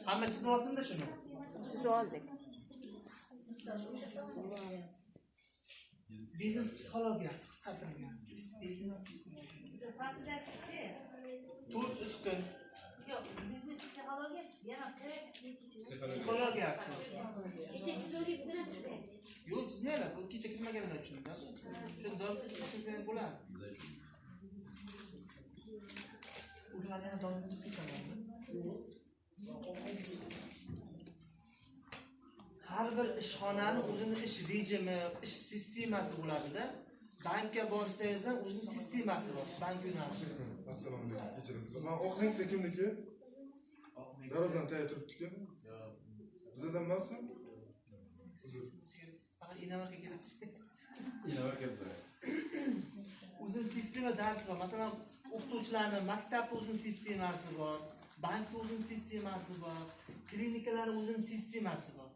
Hamma chizib olsin-da shuni. Chizib oldik. Biznes psixologiyasi qisqartirilgan. Biznes to'rt ustun. Yo'q, biznes psixologiya yana Psixologiyasi. kecha so'rib bilan chizing. Yo'q, chizmaylar. Bu kecha kirmaganlar uchun-da. Shunda chizsang bo'ladi. O'shani yana dozini chizsaman. Har bir ishxonani o'zining ish rejimi, ish sistemasi bo'ladi-da. Bankka borsangiz ham o'zining sistemasi bor, bank yo'nalishi. Assalomu alaykum, kechirasiz. Men o'qning kimniki? Darozdan tayyor turibdi-ku. Bizdan emasmi? Faqat Inamarga kelibsiz. Inamarga bizlar. O'zining sistema darsi bor. Masalan, o'qituvchilarning maktabda o'zining sistemasi bor, bankda o'zining sistemasi bor, klinikalarning o'zining sistemasi bor.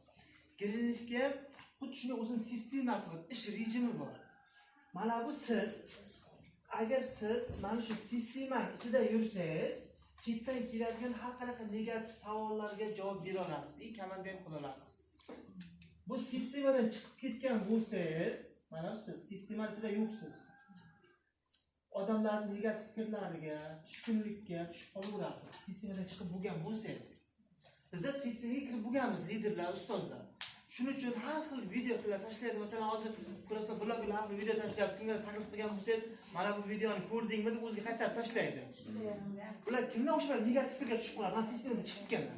Klinikga xuddi shunday o'zining sistemasi bor, ish rejimi bor. Mana bu siz, agar siz mana shu sistemaning ichida yursangiz, chetdan keladigan har qanaqa negativ savollarga javob bera olasiz, komanda ham qila olasiz. Bu sistemadan chiqib ketgan bo'lsangiz, mana siz sistemaning ichida yo'qsiz. Odamlarning negativ fikrlariga, tushkunlikka tushib qolaverasiz. Sistemadan chiqib bo'lgan bo'lsangiz. Bizlar sistemaga kirib bo'lganmiz, liderlar, ustozlar. Shuning uchun har xil videolar tashlaydi. Masalan, hozir ko'rasizlar, bloglar video tashlayapti. Kimga taklif qilgan bo'lsangiz, mana bu videoni ko'rdingmi deb o'ziga qaytarib tashlaydi. Ular kimlar o'shalar negativ fikrga tushib qoladi? Mana sistemadan chiqib ketgan.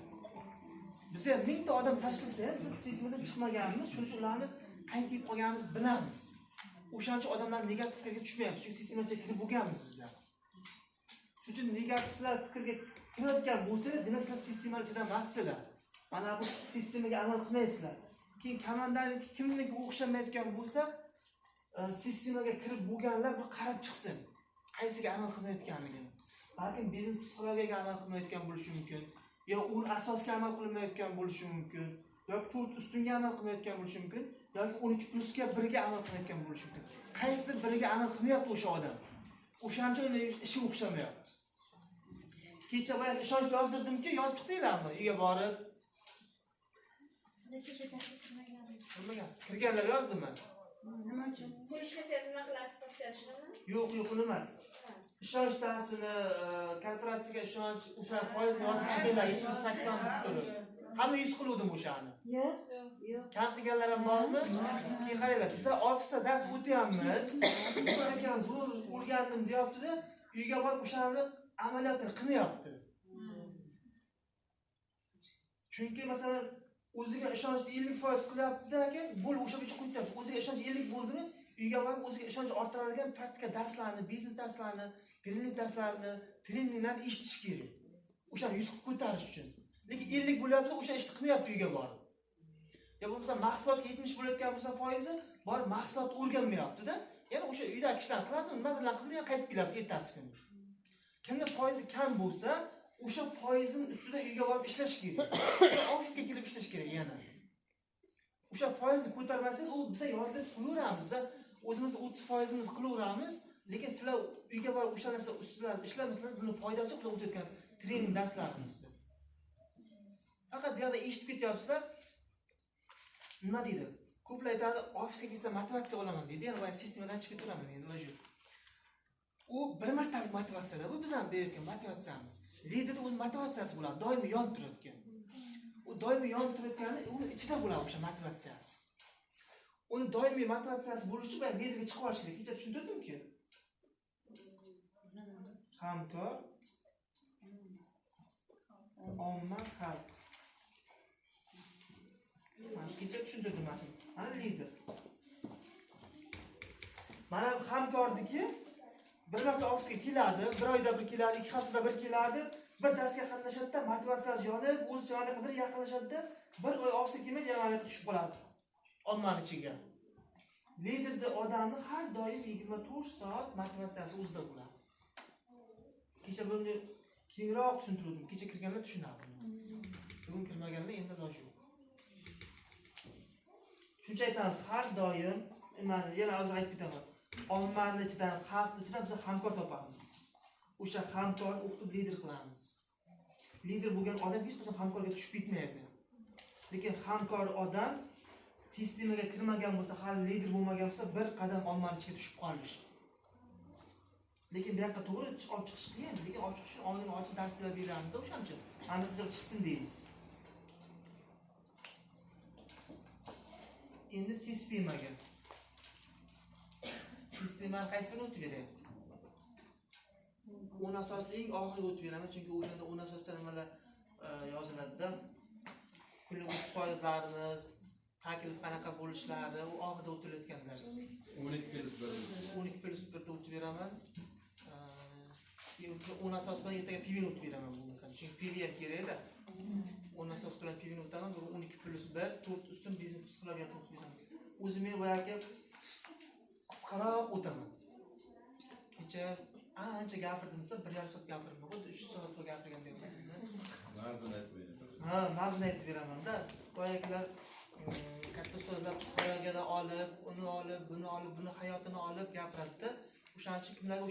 Biz ham 1000 ta odam tashlasa, biz sistemadan chiqmaganmiz, shuning uchun ularni qayerga kelib qolganimizni bilamiz. O'shancha odamlar negativ fikrga tushmayapti, chunki sistemaga kirib bo'lganmiz bizlar. Shuning uchun negativlar fikrga kirayotgan bo'lsa, demak sizlar sistemaning ichidan emassizlar. Mana bu sistemaga amal qilmaysizlar. Keyin komandalik kimniki o'xshamayotgan bo'lsa, sistemaga kirib bo'lganlar bir qarab chiqsin. Qaysiga amal qilmayotganligini. Balkim biznes psixologiyaga amal qilmayotgan bo'lishi mumkin, yo u asosga amal qilmayotgan bo'lishi mumkin, yoki 4 ustunga amal qilmayotgan bo'lishi mumkin, yoki 12 ga 1 ga amal qilmayotgan bo'lishi mumkin. Qaysidir biriga amal qilmayapti o'sha odam. O'shancha uning ishi o'xshamayapti. Kecha boya ishonch yozdirdimki, yozib chiqdinglarmi? Uyga borib Kecha taklif qilmaganmiz. kirganlar yozdimi? Nima uchun? Qo'yishga siz nima qilasiz, topshirishmi? Yo'q, uni emas. Ishonch darsini, korporatsiyaga ishonch, o'sha foizni yozib chiqdinglar 780 deb turib. Hamma 100 qiluvdim o'shani. Yo'q. Kam qilganlar ham bormi? Keyin qaranglar, bizlar ofisda dars o'tyapmiz. Zo'r ekan, zo'r o'rgandim deyapti-da, uyga borib o'shani amaliyotini qilmayapti. Chunki masalan o'ziga ishonchni 50% qilyapti ekan, bo'l o'sha bicha qo'yibdi. O'ziga ishonch 50 bo'ldimi, uyga borib o'ziga ishonch orttiradigan praktika darslarni, biznes darslarini, klinik darslarini, treninglarni eshitish kerak. O'shani 100 qilib ko'tarish uchun. Lekin 50 bo'lyapti, o'sha ishni qilmayapti uyga borib. Ya bo'lmasa mahsulotga 70 bo'layotgan bo'lsa foizi, borib mahsulotni o'rganmayapti-da. Yana o'sha uydagi ishlarni qiladi, nimalarni qilib qaytib keladi ertasi kuni. Kimda foizi kam bo'lsa, o'sha foizning ustida uyga borib ishlash kerak. Ofisga kelib ishlash kerak yana. O'sha foizni ko'tarmasangiz, u biz yozib qo'yaveramiz. Biz o'zimiz 30% qilaveramiz, lekin sizlar uyga borib o'sha narsa ustida ishlamasizlar, buni foydasi yo'q o'tayotgan trening darslarimizda. Faqat bu yerda eshitib ketyapsizlar. Nima deydi? Ko'plar aytadi, ofisga kelsa motivatsiya olaman deydi, yana bu sistemadan chiqib ketaman endi iloji yo'q. U bir martalik motivatsiyalar, bu biz ham berayotgan motivatsiyamiz. Liderda o'z motivatsiyasi bo'ladi, doimiy yonib turadigan. U doimiy yonib turadiganni, uni ichida bo'ladi o'sha motivatsiyasi. Uni doimiy motivatsiyasi bo'lish uchun men liderga chiqib olish kerak. Kecha tushuntirdimki. Hamkor, omma, xalq. Mana kecha tushuntirdim men. Mana lider. Mana hamkordiki bir marta ofisga keladi, bir oyda bir keladi, 2 haftada bir keladi, bir darsga qatnashadi, motivatsiyasi yonib, o'zicha mana bir yaqinlashadi, bir oy ofisga kelmay yana tushib qoladi. Ommaning ichiga. Liderda odamni har doim 24 soat motivatsiyasi o'zida bo'ladi. Kecha buni kengroq tushuntirdim. Kecha kirganlar tushunadi. Bugun kirmaganlar endi iloji yo'q. Shuncha aytamiz, har doim, men yana hozir aytib ketaman. Ommaning ichidan, xalqning ichidan biz hamkor topamiz. O'sha hamkorni o'qitib lider qilamiz. lider bo'lgan odam hech qachon hamkorga tushib ketmaydi. Lekin hamkor odam sistemaga kirmagan bo'lsa, hali lider bo'lmagan bo'lsa, bir qadam ommaning ichiga tushib qolish. Lekin bu yoqqa to'g'ri olib chiqish qiyin. Lekin olib chiqish uchun oldin ochiq darslar beramiz, o'shaning uchun aniq chiqsin deymiz. Endi sistemaga. Sistemani qaysini o'tib beray? 10 asosli eng oxiriga o'tib beraman, chunki o'shanda 10 asosda nimalar yoziladi-da. Kunlik foizlarimiz, taklif qanaqa bo'lishlari, u oxirida o'tilayotgan dars. 12+1 da o'tib beraman. 10 asos bilan ertaga PV'ni o'tib beraman bo'lmasam. Chunki PV ham kerak-da. 10 asos bilan PV'ni o'taman, 12+1 4 ustun biznes psixologiyasini o'tib beraman. O'zim men boyagi qisqaroq o'taman. Kecha ancha gapirdim desa 1,5 soat gapirdim. Xuddi 3 soat gapirgandek bo'ldi. Mazmun aytib beraman. Ha, mazmun aytib beraman-da. Boyagilar katta ustozlar psixologiyadan olib, uni olib, buni hayotini olib gapiradi-da. O'shaning uchun kimlarga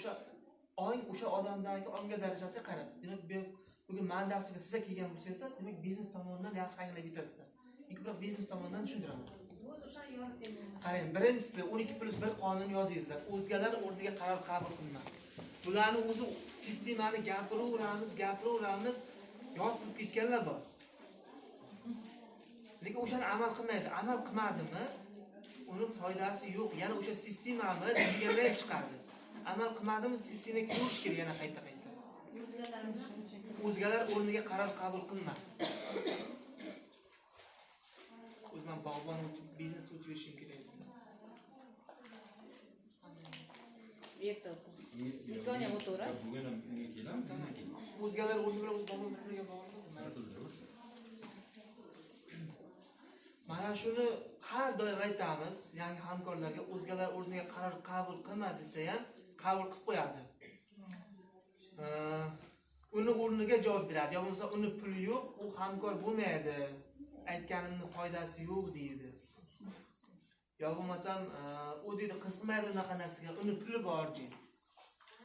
o'sha odamdagi onga darajasiga qarab. Demak, bugun men darsga sizga kelgan bo'lsangiz, demak biznes tomonidan yaxshi anglab yetasiz. Ko'proq biznes tomonidan tushuntiraman. Qarang, birinchisi 12+1 qonunni yozingizlar. O'zgalar o'rniga qaror qabul qilmang. Bularni o'zi sistemani gapiraveramiz, yod bo'lib ketganlar bor. Lekin o'shani amal qilmaydi. Amal qilmadimi, uning foydasi yo'q. Yana o'sha sistemami deganlar chiqadi. Amal qilmadimi, sistemaga kirish kerak yana qayta. O'zgalar o'rniga qaror qabul qilma. O'zman bog'bon o'tib, biznes o'tib berishim kerak. Никоня мотора. O'zgalar o'rni bilan o'z bog'bon bilan bog'liq. Mana shuni har doim aytamiz, yangi hamkorlarga o'zgalar o'rniga qaror qabul qilma desa ham qabul qilib qo'yadi. Uni o'rniga javob beradi. Yo bo'lmasa uni puli yo'q, u hamkor bo'lmaydi. Aytganimning foydasi yo'q deydi. Yo bo'lmasam u deydi qiziqmaydi unaqa narsaga, uni puli bor deydi.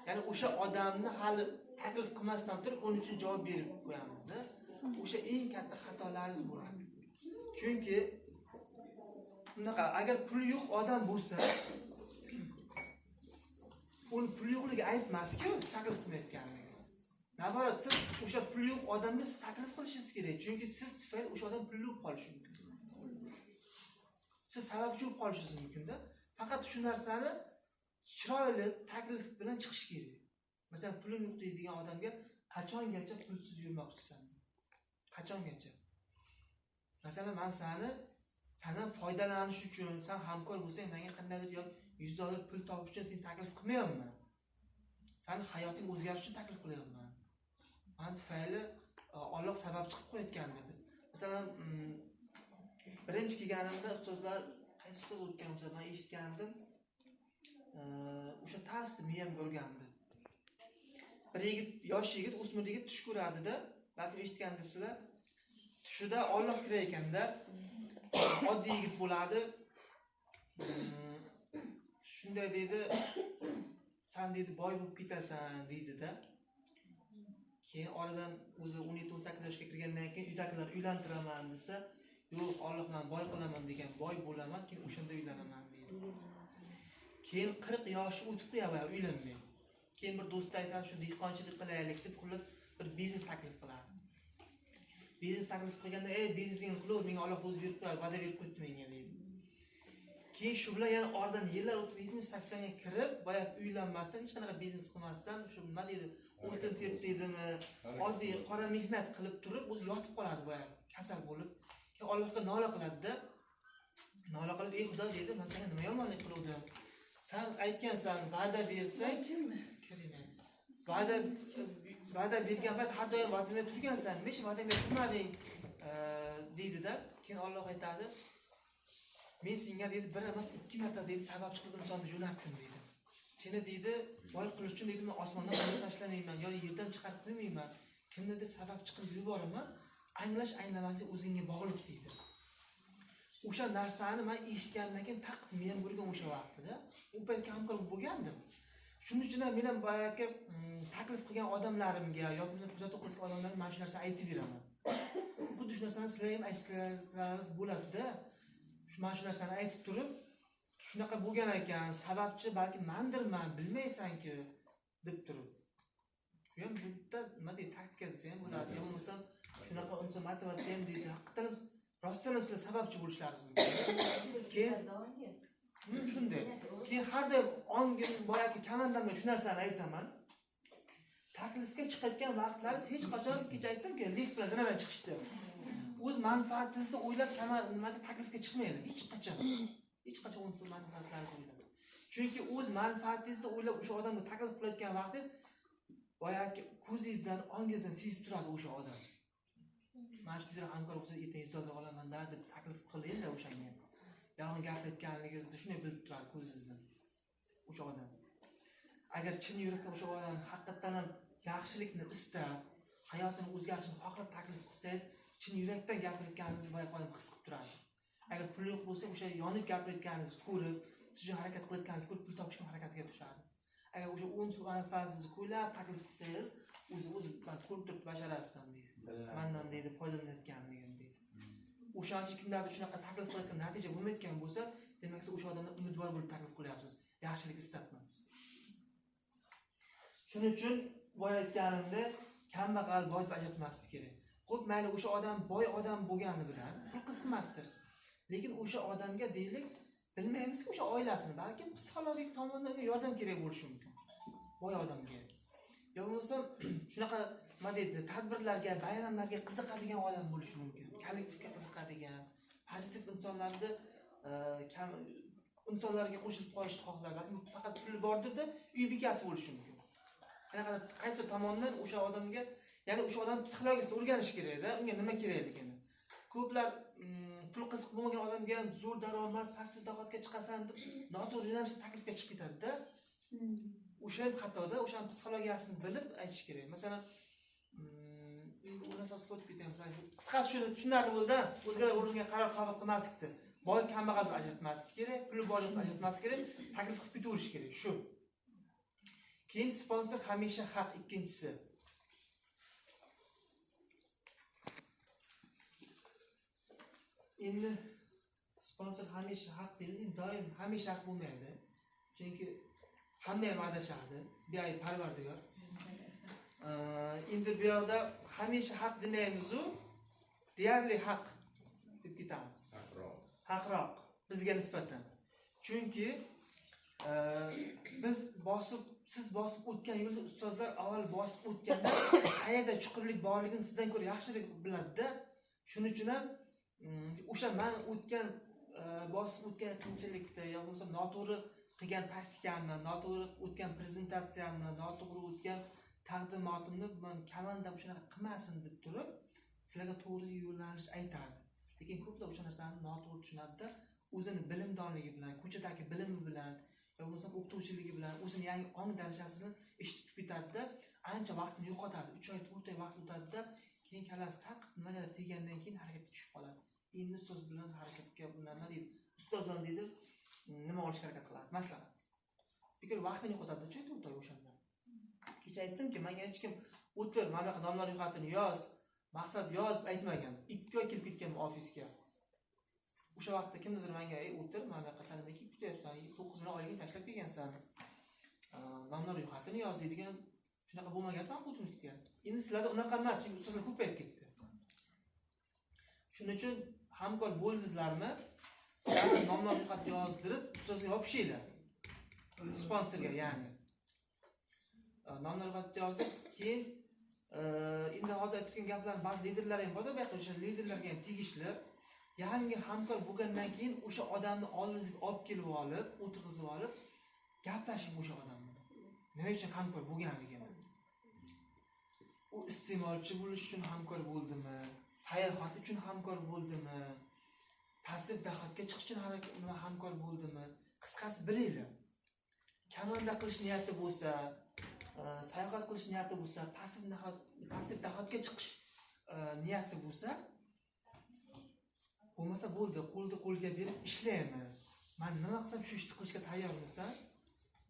Ya'ni o'sha odamni hali taklif qilmasdan turib, uning uchun javob berib qo'yamiz-da. O'sha eng katta xatolaringiz bo'ladi. Chunki bunaqa agar puli yo'q odam bo'lsa, uni puli yo'qligi aytmas-ku, taklif qilayotganingiz. Nabarat siz o'sha puli yo'q odamga siz taklif qilishingiz kerak, chunki siz tufayli o'sha odam puli yo'q qolishi mumkin. Siz sababchi bo'lib qolishingiz mumkin-da. Faqat shu narsani chiroyli taklif bilan chiqish kerak. Masalan, pulim yo'q deydigan odamga qachongacha pulsiz yurmoqchisan? Qachongacha? Masalan, men sandan foydalanish uchun, sen hamkor bo'lsang, menga qandaydir yo $100 pul topish uchun sen taklif qilmayapman. Seni hayoting o'zgarishi uchun taklif qilyapman. Men tufayli Alloh sabab chiqib qo'yayotgan dedi. Masalan, birinchi kelganimda ustozlar qaysi ustoz o'tgan bo'lsa, men eshitgandim. O'sha tarsni miyam o'rgandi. Bir yigit, yosh yigit, o'smir yigit tush ko'radi-da, balki eshitgandirsizlar. Tushida Alloh kirar ekanda, oddiy yigit bo'ladi. Shunday deydi, sen deydi boy bo'lib ketasan deydi-da. Keyin oradan o'zi 17-18 yoshga kirgandan keyin uydagilar uylantiraman desa, yo'q, Alloh men boy qilaman degan, boy bo'laman, keyin o'shanda uylanaman deydi. Keyin 40 yoshi o'tib qo'yadi, uylanmay. Keyin bir do'sti aytadi, shu dehqonchilik qilaylik deb, xullas bir biznes taklif qiladi. Biznes taklif qilganda, biznesingni qilib, menga Alloh o'zi berib qo'yadi, va'da berib qo'yibdi menga deydi. Keyin shu bilan yana oradan yillar o'tib 70-80 ga kirib, boya uylanmasdan, hech qanaqa biznes qilmasdan, shu nima deydi, o'tin terib deydimi, oddiy qora mehnat qilib turib, o'zi yotib qoladi boya, kasal bo'lib. Keyin Allohga nola qiladi-da. Nola qilib, "Ey Xudo" deydi, "Men senga nima yomonlik qildim? Sen aytgansan, va'da bersang, kirmayman. Va'da bergan payt har doim va'dangda turgansan, nima uchun va'dangda turmading?" deydi-da. Keyin Alloh aytadi, "Men senga deydi, bir emas, 2 marta deydi, sababchi qilib insonni jo'natdim" deydi. "Seni deydi, boy qilish uchun deydi, men osmondan qo'yib tashlamayman, yo yerdan chiqarib qo'ymayman. Kimnidir sababchi qilib yuboraman, anglamaslik o'zingga bog'liq" deydi. O'sha narsani men eshitgandan keyin taqdim men bo'lgan o'sha vaqtida, u paytga hamkor bo'lgandim. Shuning uchun ham men ham boyagi taklif qilgan odamlarimga yoki kuzatuv qilgan odamlarga mana shu narsani aytib beraman. Xuddi shu narsani sizlar ham aytishlaringiz bo'ladida. Mana shu narsani aytib turib, shunaqa bo'lgan ekan, sababchi balki mandirman, bilmaysan-ku deb turib. Bu ham bitta nima deydi, taktika desa ham bo'ladi. Yo bo'lmasam shunaqa unsa motivatsiya ham deydi. Haqiqatan rostdan ham sizlar sababchi bo'lishlaringiz mumkin. Keyin shunday. Keyin har doim ongim boyagi komandamga shu narsani aytaman. Taklifga chiqayotgan vaqtlaringiz hech qachon kecha aytdim-ku, lift bilan zinadan chiqishdi. O'z manfaatingizni o'ylab nimaga taklifga chiqmaydi hech qachon. Hech qachon o'z manfaatlaringizni o'ylab. Chunki o'z manfaatingizni o'ylab o'sha odamga taklif qilayotgan vaqtingiz boyagi ko'zingizdan, ongingizdan sezib turadi o'sha odam. Mana shu tezroq hamkor bo'lsa, ertaga $100 olaman-da deb taklif qilingda o'shanga. Yolg'on gapirayotganingizni shunday bilib turadi ko'zingizdan. O'sha odam. Agar chin yurakdan o'sha odam haqiqatan ham yaxshilikni istab, hayotini o'zgartirishni xohlab taklif qilsangiz, chin yurakdan gapirayotganingizni boyagi odam his qilib turadi. Agar pul yo'q bo'lsa, o'sha yonib gapirayotganingizni ko'rib, siz harakat qilayotganingizni ko'rib, pul topishga harakatiga tushadi. Agar o'sha 10 manfaatingizni qo'ylab taklif qilsangiz, o'zi ko'rib turib basharasidan deydi. Mendan deydi, foydalanayotganligim deydi. O'shancha kimlardir shunaqa taklif qilayotgan natija bo'lmayotgan bo'lsa, demak siz o'sha odamdan umidvor bo'lib taklif qilyapsiz. Yaxshilik istabsiz. Shuning uchun boy aytganimda kambag'al boy deb ajratmaslik kerak. Xo'p, mayli o'sha odam boy odam bo'lgani bilan pul qiziqmasdir. Lekin o'sha odamga deylik, bilmaymiz-ku o'sha oilasini, balki psixologik tomondan unga yordam kerak bo'lishi mumkin. Boy odamga. Yo bo'lmasa shunaqa nima deydi, tadbirlarga, bayramlarga qiziqadigan odam bo'lishi mumkin. Kollektivga qiziqadigan, pozitiv insonlarni insonlarga qo'shilib qolishni xohlar, balki faqat puli bordir-da, uy bekasi bo'lishi mumkin. Qanaqa qaysi tomondan o'sha odamga, ya'ni o'sha odam psixologiyasini o'rganish kerak-da, unga nima kerakligini. Ko'plar pul qiziq bo'lmagan odamga ham zo'r daromad, past dohodga chiqasan deb noto'g'ri yo'nalishda taklifga chiqib ketadi-da. O'sha ham xatoda, o'sha psixologiyasini bilib aytish kerak. Masalan, uni asosga o'tib ketamiz. Qisqasi shuni tushunarli bo'ldi, o'zgalar o'rniga qaror qabul qilmaslikdir. Boy kambag'al deb ajratmaslik kerak, puli bor deb ajratmaslik kerak, taklif qilib bitirish kerak. Shu. Keyin sponsor hamisha haq, ikkinchisi. Endi sponsor hamisha haq deyildi, doim hamisha haq bo'lmaydi. Chunki hamma ham adashadi, beay parvardigor. Endi bu yerda hamisha haq demaymiz-u, deyarli haq deb ketamiz. Haqroq bizga nisbatan. Chunki siz bosib o'tgan yo'lda ustozlar avval bosib o'tganda qayerda chuqurlik borligini sizdan ko'ra yaxshiroq biladi-da. Shuning uchun ham o'sha men o'tgan bosib o'tgan qiyinchilikda yo bo'lmasa noto'g'ri qilgan taktikamni, noto'g'ri o'tgan prezentatsiyamni, noto'g'ri o'tgan taqdimotimni men komandam shunaqa qilmasin deb turib, sizlarga to'g'ri yo'llanishni aytadi. Lekin ko'plar o'sha narsani noto'g'ri tushunadi-da, o'zini bilimdonligi bilan, ko'chadagi bilimi bilan, yo bo'lmasa o'qituvchiligi bilan, o'zini yangi ong darajasi bilan eshitib ketadi-da, ancha vaqtini yo'qotadi. 3 oy, 4 oy vaqt o'tadi-da, keyin kalasi taq nimaga tegandan keyin harakatga tushib qoladi. Endi ustoz bilan harakatga nima deydi? Ustoz ham deydi, nima olishga harakat qiladi? Masalan, bekor vaqtini yo'qotadi, 3 oy, 4 oy o'shanda. Kecha aytdimki, menga hech kim o'tir, mana bunaqa nomlar ro'yxatini yoz, maqsad yoz aytmagan. 2 oy kelib ketganman ofisga. O'sha vaqtda kimdir menga o'tir, mana bunaqa san nima kelib ketyapsan, 9 million oyligini tashlab kelgansan. Nomlar ro'yxatini yoz deydigan shunaqa bo'lmagan, men o'tib ketgan. Endi sizlarda unaqa emas, chunki ustozlar ko'payib ketdi. Shuning uchun hamkor bo'ldingizlarmi? Nomlar ro'yxat yozdirib, ustozga yopishinglar. Sponsorga, ya'ni. Nomlar ro'yxat yozib, keyin endi hozir aytgan gaplar ba'zi liderlar ham bor-da, bu yoqda o'sha liderlarga ham tegishli. Yangi hamkor bo'lgandan keyin o'sha odamni oldingizga olib kelib olib, o'tirg'izib olib, gaplashing o'sha odam bilan. Nima uchun hamkor bo'lganligini. U iste'molchi bo'lish uchun hamkor bo'ldimi? Sayohat uchun hamkor bo'ldimi? Tasib dahatga chiqish uchun hamkor bo'ldimi? Qisqasi bilinglar. Komanda qilish niyati bo'lsa, sayohat qilish niyati bo'lsa, pasib dahatga chiqish niyati bo'lsa, bo'lmasa bo'ldi, qo'lni qo'lga berib ishlaymiz. Men nima qilsam shu ishni qilishga tayyormisan?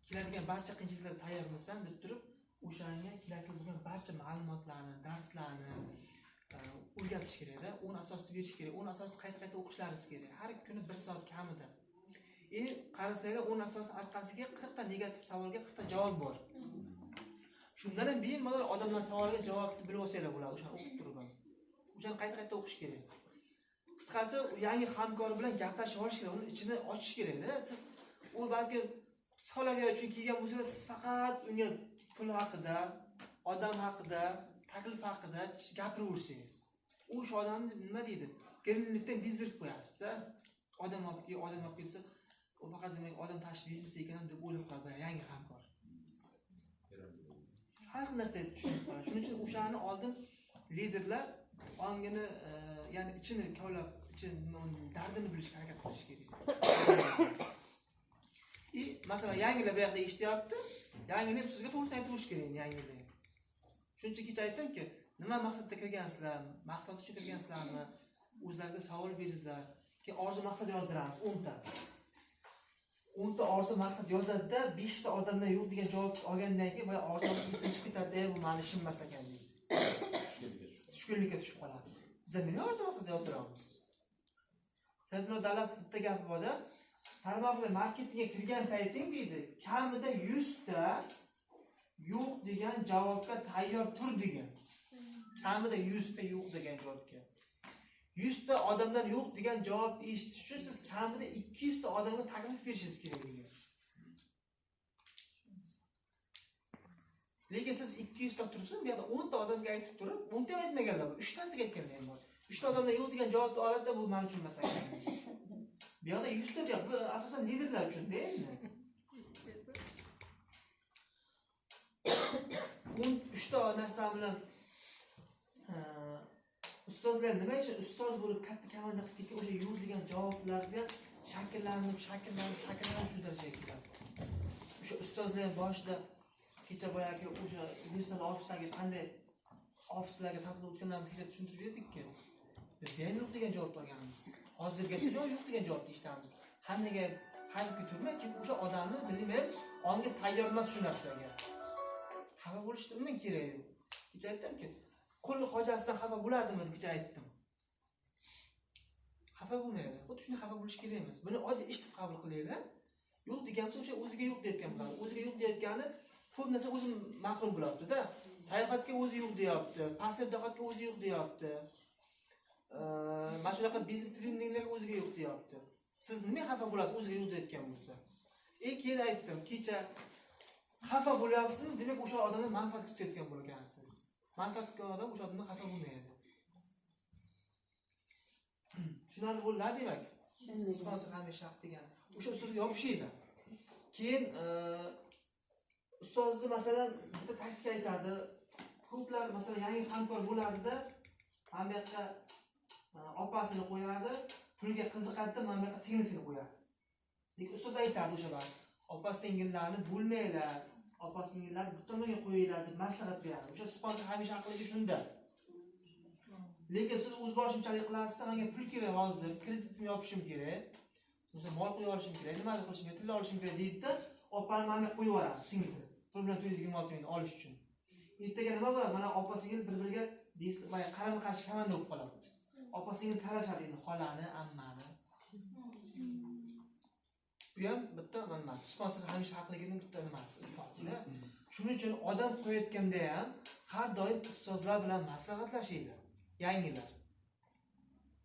keladigan barcha qiyinchiliklarga tayyormisan deb turib, o'shanga kerakli bo'lgan barcha ma'lumotlarni, darslarni o'rgatish kerak-da, o'n asosida berish kerak, o'n asosida qayta-qayta o'qishlaringiz kerak. Har kuni 1 soat kamida. Qarasanglar, o'n asos orqasiga 40 ta negativ savolga 40 ta javob bor. Shundan ham bemalol odamlar savoliga javobni bilib olsanglar bo'ladi, o'shani o'qib turib. O'shani qayta-qayta o'qish kerak. Qisqasi, yangi hamkor bilan gaplashib olish kerak, uni ichini ochish kerak-da. Siz u balki psixologiya uchun kelgan bo'lsangiz, siz faqat unga pul haqida, odam haqida, taklif haqida gapiraversangiz. U o'sha odamni nima deydi? Gerinlikdan bezdirib qo'yasiz-da. Odam olib kelsa, u faqat demak odam tashib biznes ekan deb o'ylab qoladi, yangi hamkor. Har xil narsa tushunib qoladi. Shuning uchun o'shani oldin liderlar ongini, ya'ni ichini kavlab, dardini bilishga harakat qilish kerak. Masalan, yangilar bu yoqda eshityapti. Yangilar sizga to'g'risini aytib kerak, yangilar. Shunchaki aytdimki, nima maqsadda kirgansizlar? Maqsad uchun kirgansizlarmi? O'zlariga savol beringizlar. Keyin orzu maqsad yozdiramiz 10 ta. 10 ta orzu maqsad yozadi-da, 5 ta odamdan yo'q degan javob olgandan keyin boya orzular esdan chiqib ketadi, bu meni ishim emas ekan deydi. Tushkunlikka tushib qoladi. Biz nima orzu maqsad yozdiramiz? Saidnur Davlat bitta gapi bor-da, tarmoqlar marketingga kirgan payting deydi, kamida 100 ta yo'q degan javobga tayyor tur degan. Kamida 100 ta yo'q degan javobga. 100 ta odamdan yo'q degan javobni eshitish uchun siz kamida 200 ta odamga taklif berishingiz kerak degan. Lekin siz 200 ta tursin, bu yerda 10 ta odamga aytib turib, 10 ta aytmaganlar, 3 tasiga aytganlar ham bor. 3 ta odamdan yo'q degan javobni oladi-da, bu men uchun emas ekan. Bu yerda 100 ta bu asosan liderlar uchun-da endi. 3 ta narsa bilan ustozlar nima uchun ustoz bo'lib katta komanda qilib ketgan, o'sha yo'q degan javoblarga shakllanib shu darajaga keladi. O'sha ustozlar boshida kecha boyagi o'sha universitet ofisdagi qanday ofislarga taklif o'tganlarimiz kecha tushuntirib berdik-ku. Biz ham yo'q degan javobni olganmiz. Hozirgacha yo'q degan javobni eshitamiz. Hammaga qalbga turmay, chunki o'sha odamni bilmaymiz, onga tayyor emas shu narsaga. Xafa bo'lishni undan kerak yo'q. Kecha aytdimki, qul hojasidan xafa bo'ladimi deb kecha aytdim. Xafa bo'lmaydi. Xuddi shunday xafa bo'lish kerak emas. Buni oddiy eshitib qabul qilinglar. Yo'q degansa o'sha o'ziga yo'q deyotgan bo'ladi. O'ziga yo'q deyotgani ko'p narsa o'zi ma'qul bo'lyapti-da. Sayohatga o'zi yo'q deyapti, passiv dohodga o'zi yo'q deyapti. Mana shunaqa biznes treninglarga o'ziga yo'q deyapti. Siz nima xafa bo'lasiz o'ziga yo'q deyotgan bo'lsa? Keyin aytdim, kecha xafa bo'lyapsizmi, demak o'sha odamdan manfaat kutayotgan bo'lgansiz. Manfaat kutgan odam o'sha odamdan xafa bo'lmaydi. Tushunarli bo'ladi demak. Sponsor hamisha haq degan. O'sha ustozga yopishadi. Keyin ustozni masalan bitta taktika aytadi. Ko'plar masalan yangi hamkor bo'ladida, mana bu yoqqa opasini qo'yadi, pulga qiziqadi, mana bu yoqqa singlisini qo'yadi. Lekin ustoz aytadi o'sha vaqt, opa singillarni bo'lmaylar, opa singillarni butunga qo'yinglar deb maslahat beradi. O'sha sponsor hamisha aqliga shunda. Lekin siz o'zboshimchalik qilasiz, menga pul kerak hozir, kreditni yopishim kerak. O'sha mol qo'yib olishim kerak, nima qilishim kerak, tilla olishim kerak deydi-da, opani menga qo'yib yuboradi singilni. Pul bilan 426 ming olish uchun. Ertaga nima bo'ladi? Mana opa singil bir-biriga qarama-qarshi komanda bo'lib qoladi. Opa singil talashadi endi xolani, ammani. Bu ham bitta mana sponsor hamisha haqligining bitta nimasi, isboti-da. Shuning uchun odam qo'yayotganda ham har doim ustozlar bilan maslahatlashinglar. Yangilar.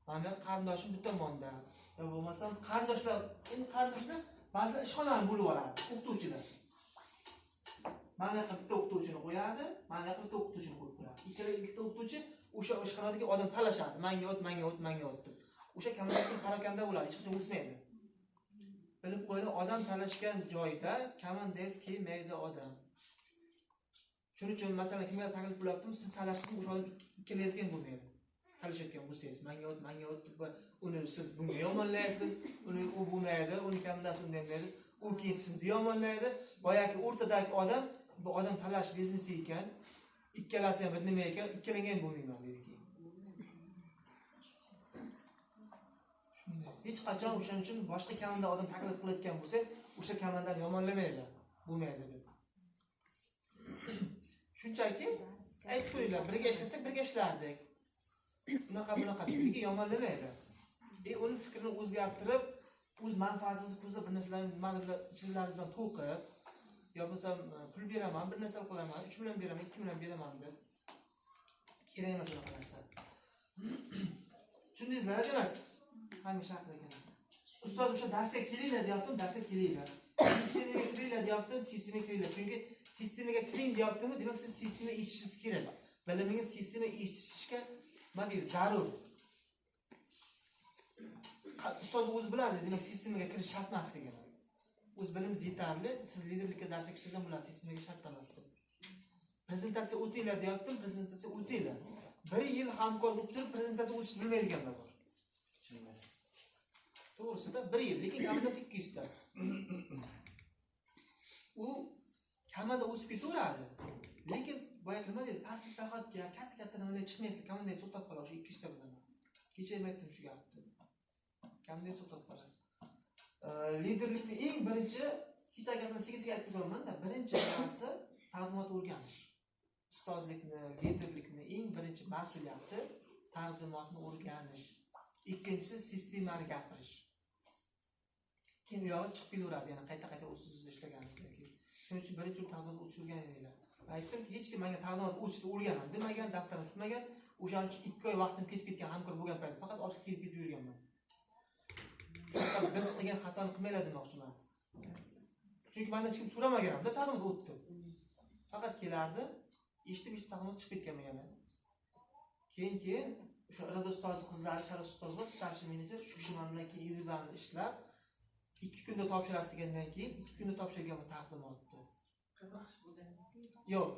Mana qarindoshim bitta tomonda. Ya bo'lmasam qarindoshlar ba'zida ishxonani bo'lib oladi, o'qituvchilar. Mana bitta o'qituvchini qo'yadi, mana bitta o'qituvchini qo'yib qo'yadi. Ikkita o'qituvchi o'sha ishxonadagi odam talashadi. Menga o't deb. O'sha komandasining parokanda bo'ladi, hech qachon o'smaydi. Bilib qo'yinglar, odam talashgan joyda komandangiz kelmaydi odam. Shuning uchun masalan kimga taklif bo'lyaptimi, siz talashsiz o'sha odam ikkalangizga ham bo'lmaydi. Talashayotgan bo'lsangiz, menga o't deb uni siz bunga yomonlaysiz, uni u bo'lmaydi, uni komandasi unday deydi. U keyin sizni yomonlaydi. Boyagi o'rtadagi odam, bu odam talash biznesi ekan, ikkalasi ham bir nima ekan, ikkalanga ham bo'lmayman deydi keyin. Shunday. Hech qachon o'shaning uchun boshqa komanda odam taklif qilayotgan bo'lsa, o'sha komandani yomonlamaydi. bo'lmaydi deb. Shunchaki aytib qo'yinglar, birga ishlasak birga ishlardik. Bunaqa lekin yomonlamaydi. Uni fikrini o'zgartirib, o'z manfaatingizni ko'zlab bir narsalarni ichingizdan to'qib, yo bo'lsam pul beraman, bir narsa qilaman, 3 million beraman, 2 million beraman deb kerak emas unaqa narsa. Tushundingizlar, demak, hamisha haqli ekan. Ustoz o'sha darsga kelinglar deyaptim, darsga kelinglar. Sistemaga kiringlar deyaptim, sistemaga kiringlar. Chunki sistemaga kiring deyaptimi, demak siz sistema eshitishingiz kerak. Bilimingiz sistema eshitishga nima deydi, zarur. Ustoz o'zi biladi, demak sistemaga kirish shart emasligini. O'z bilimingiz yetarli, siz liderlikka darsga kirsangiz ham bo'ladi, sistemaga shart emas deb. Prezentatsiya o'tinglar deyaptim, prezentatsiya o'tinglar. 1 yil hamkor bo'lib turib, prezentatsiya o'tishni bilmaydiganlar bor. To'g'risida 1 yil, lekin kamida 200 ta. U kamida o'sib ketaveradi. Lekin boya nima deydi? Passiv dohodga katta nimalar chiqmaysa, kamida to'xtab qoladi 200 ta bilan. Kecha ham aytdim shu gapni. Kamida to'xtab qoladi. Liderlikning eng birinchi kecha gapni sekin-sekin aytib o'taman-da, birinchi narsa taqdimot o'rganish. Ustozlikni, liderlikni eng birinchi mas'uliyati taqdimotni o'rganish. Ikkinchisi sistemani gapirish. Keyin u yog'i chiqib kelaveradi, yana qayta o'zsiz ishlaganingizdan keyin. Shuning uchun birinchi taqdimot o'tish o'rganinglar. Aytdimki, hech kim menga taqdimot o'tishni o'rganman demagan, daftarini tutmagan, o'shaning uchun 2 oy vaqtim ketib ketgan hamkor bo'lgan payt faqat ortga kelib yurganman. Biz qilgan xatoni qilmanglar demoqchiman. Chunki mendan hech kim so'ramaganimda taqdimot o'tdi. Faqat kelardi, eshitib taqdimot chiqib ketgan yana. Keyin o'sha Iroda ustozi qizlari, Sharaf ustoz va starshi menejer shu kishi bilan keyin izlanib ishlab 2 kunda topshirasiz degandan keyin 2 kunda topshirgan taqdimotni. Qiziqish bo'lgandan keyin. Yo'q,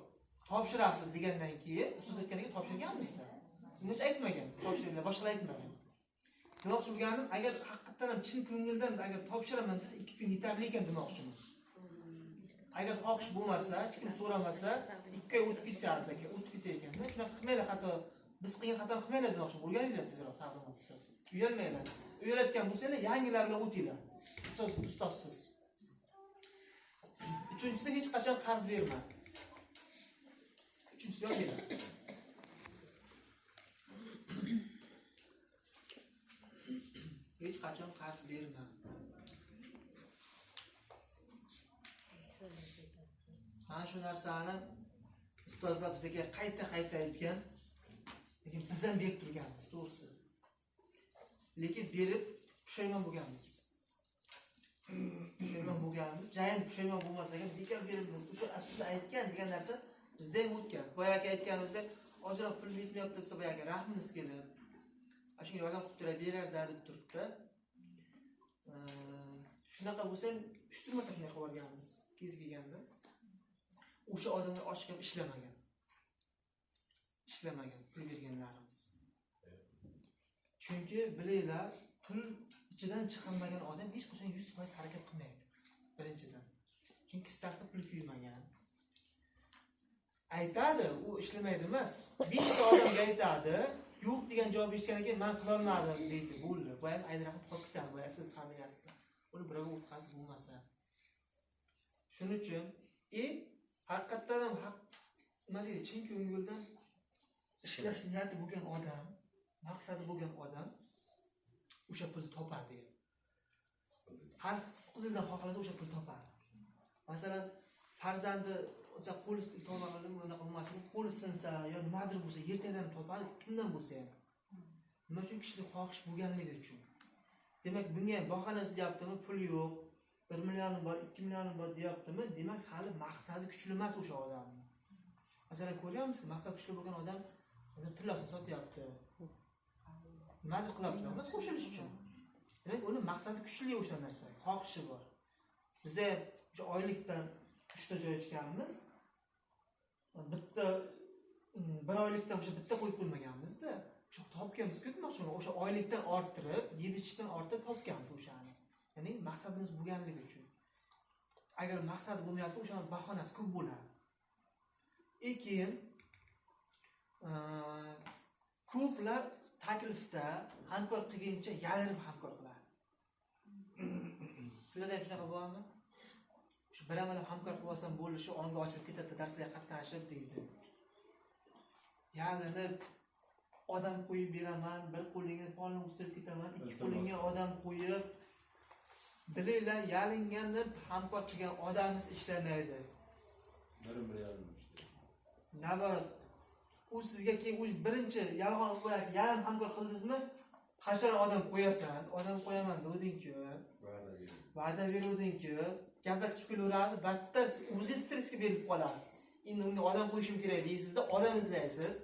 topshirasiz degandan keyin ustoz aytganiga topshirganmiz-da. Ungacha aytmagan, topshiringlar, boshqa aytmagan. Demoqchi bo'lganim, agar haqiqatan ham chin ko'ngildan agar topshiraman desa 2 kun yetarli ekan demoqchiman. Agar xohish bo'lmasa, hech kim so'ramasa, 2 oy o'tib ketardi aka, o'tib ketar ekanda. Shunaqa qilmanglar, xato biz qilgan xatoni qilmanglar demoqchiman. O'rganinglar tezroq taqdimotni. Uyalmanglar. Uyaladigan bo'lsanglar, yangilar bilan o'tinglar. Ustozsiz. Uchinchisi, hech qachon qarz berma. Uchinchisi yozinglar. Hech qachon qarz berma. Mana shu narsani ustozlar bizga qayta aytgan, lekin biz ham berib turganmiz, to'g'risi. Lekin berib pushaymon bo'lganmiz. Jayin pushaymon bo'lmasak ham bekor beribmiz. O'sha aslida aytgan degan narsa bizda ham o'tgan. Boyagi aytganimizda ozroq pul yetmayapti desa boyagi rahmingiz kelib, shunga yordam qilib turar berarda deb turibdi. Shunaqa bo'lsa ham 3 marta shunday qilib o'rganamiz. Kez kelganda o'sha odamlar ochiq ishlamagan. Pul berganlarimiz. Chunki bilinglar, pul ichidan chiqmagan odam hech qachon 100% harakat qilmaydi. Birinchidan. Chunki starsda pul kuymagan. Aytadi, u ishlamaydi emas. 5 ta odamga aytadi, yo'q degan javob eshitgandan keyin men qila olmadim deydi. Bo'ldi. Boya ayni raqam qolib ketadi, boyasi familiyasida. Uni birovga o'tkazib bo'lmasa. Shuning uchun haqiqatan ham nima deydi, chin ko'ngildan ishlash niyati bo'lgan odam, maqsadi bo'lgan odam o'sha pulni topadi. Har qisqadan xohlasa o'sha pulni topadi. Masalan, farzandi o'sha qo'li to'g'rilib unaqa bo'lmasa, qo'li sinsa yo nimadir bo'lsa, ertadan topadi, kimdan bo'lsa ham. Nima uchun kishining xohish bo'lganligi uchun. Demak, bunga bahonasi deyaptimi, pul yo'q, 1 millionim bor, 2 millionim bor deyaptimi, demak hali maqsadi kuchli emas o'sha odamning. Masalan, ko'ryapmizki, maqsad kuchli bo'lgan odam masalan tillasini sotyapti. Nimadir qilyapti, emas qo'shilish uchun. Demak, uni maqsadi kuchli o'sha narsa, xohishi bor. Biz ham o'sha oylikdan 3 ta joy ichganmiz. Bitta 1 oylikdan o'sha bitta qo'yib qo'ymaganmiz-da. O'sha topganmiz-ku demoqchiman, o'sha oylikdan orttirib, yeb-ichishdan orttirib topganmiz o'shani. Ya'ni maqsadimiz bo'lganligi uchun. Agar maqsad bo'lmayapti, o'shaning bahonasi ko'p bo'ladi. Keyin ko'plar taklifda hamkor qilguncha yalinib hamkor qiladi. Sizlarda ham shunaqa bo'ladimi? bilan hamkor qilib olsam bo'ldi, shu onga ochilib ketadi, darslarga qatnashib deydi. Yalinib odam qo'yib beraman, bir qo'lingga polni o'stirib ketaman, ikki qo'lingga odam qo'yib bilinglar, yalinganib hamkor qilgan odamimiz ishlamaydi. Bir yalinishdi. Nabar u sizga keyin o'z birinchi yolg'on qo'yadi, yarim hamkor qildingizmi? Qachon odam qo'yasan? Odam qo'yaman deding-ku. Va'da beruvding-ku. Gaplar chiqib kelaveradi, battar o'zingiz stressga berib qolasiz. Endi unga odam qo'yishim kerak deysizda, odam izlaysiz.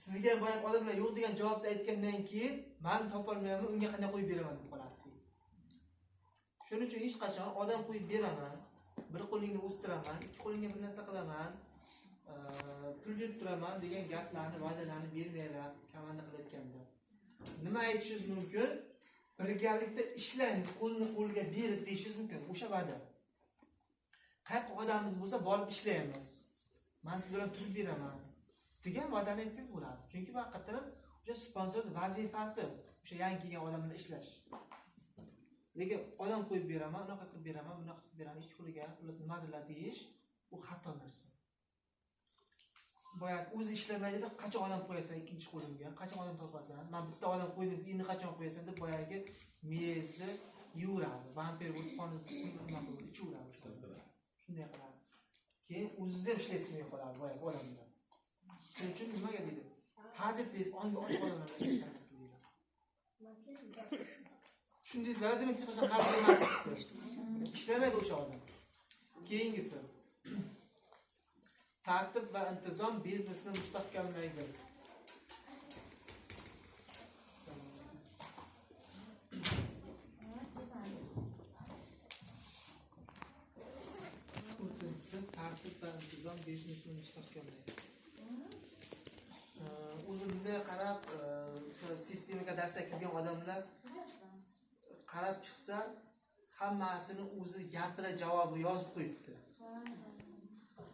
Sizga boya odamlar yo'q degan javobni aytgandan keyin, men topolmayman, unga qanday qo'yib beraman deb qolasiz. Shuning uchun hech qachon odam qo'yib beraman, bir qo'lingni o'stiraman, ikki qo'lingga bir narsa qilaman, pul berib turaman degan gaplarni, va'dalarni bermanglar, komanda qilayotganda. Nima aytishingiz mumkin? Birgalikda ishlaymiz, qo'lni qo'lga berib deyishingiz mumkin. O'sha va'da. Qayerqa odamimiz bo'lsa, borib ishlaymiz. Men siz bilan turib beraman degan va'dani aytsangiz bo'ladi. Chunki bu haqiqatan o'sha sponsorning vazifasi, o'sha yangi kelgan odam bilan ishlash. Lekin odam qo'yib beraman, unaqa qilib beraman, bunaqa qilib beraman, ikki qo'liga, ular nimadirlar deyish, bu xato narsa. Boya o'zi ishlamaydi-da, qachon odam qo'yasan ikkinchi qo'limga, qachon odam topasan? Men bitta odam qo'ydim, endi qachon qo'yasan deb boyagi miyezni yuradi. Vampir bo'lib qonizni nima qilib ichaveradi. Shunday qiladi. Keyin o'zingiz ham ishlaysiz qoladi boyagi odamlar. Shuning uchun nimaga deydi? Pozitiv, onga ochiq odamlar bilan ishlash kerak. Shundaylar demak, hech qachon qarshi emas. Ishlamaydi o'sha odam. Keyingisi tartib va intizom biznesni mustahkamlaydi. Tartib va intizom biznesni mustahkamlaydi. O'zi bunday qarab, o'sha sistemaga darsga kirgan odamlar qarab chiqsa, hammasini o'zi gapida javobi yozib qo'yibdi.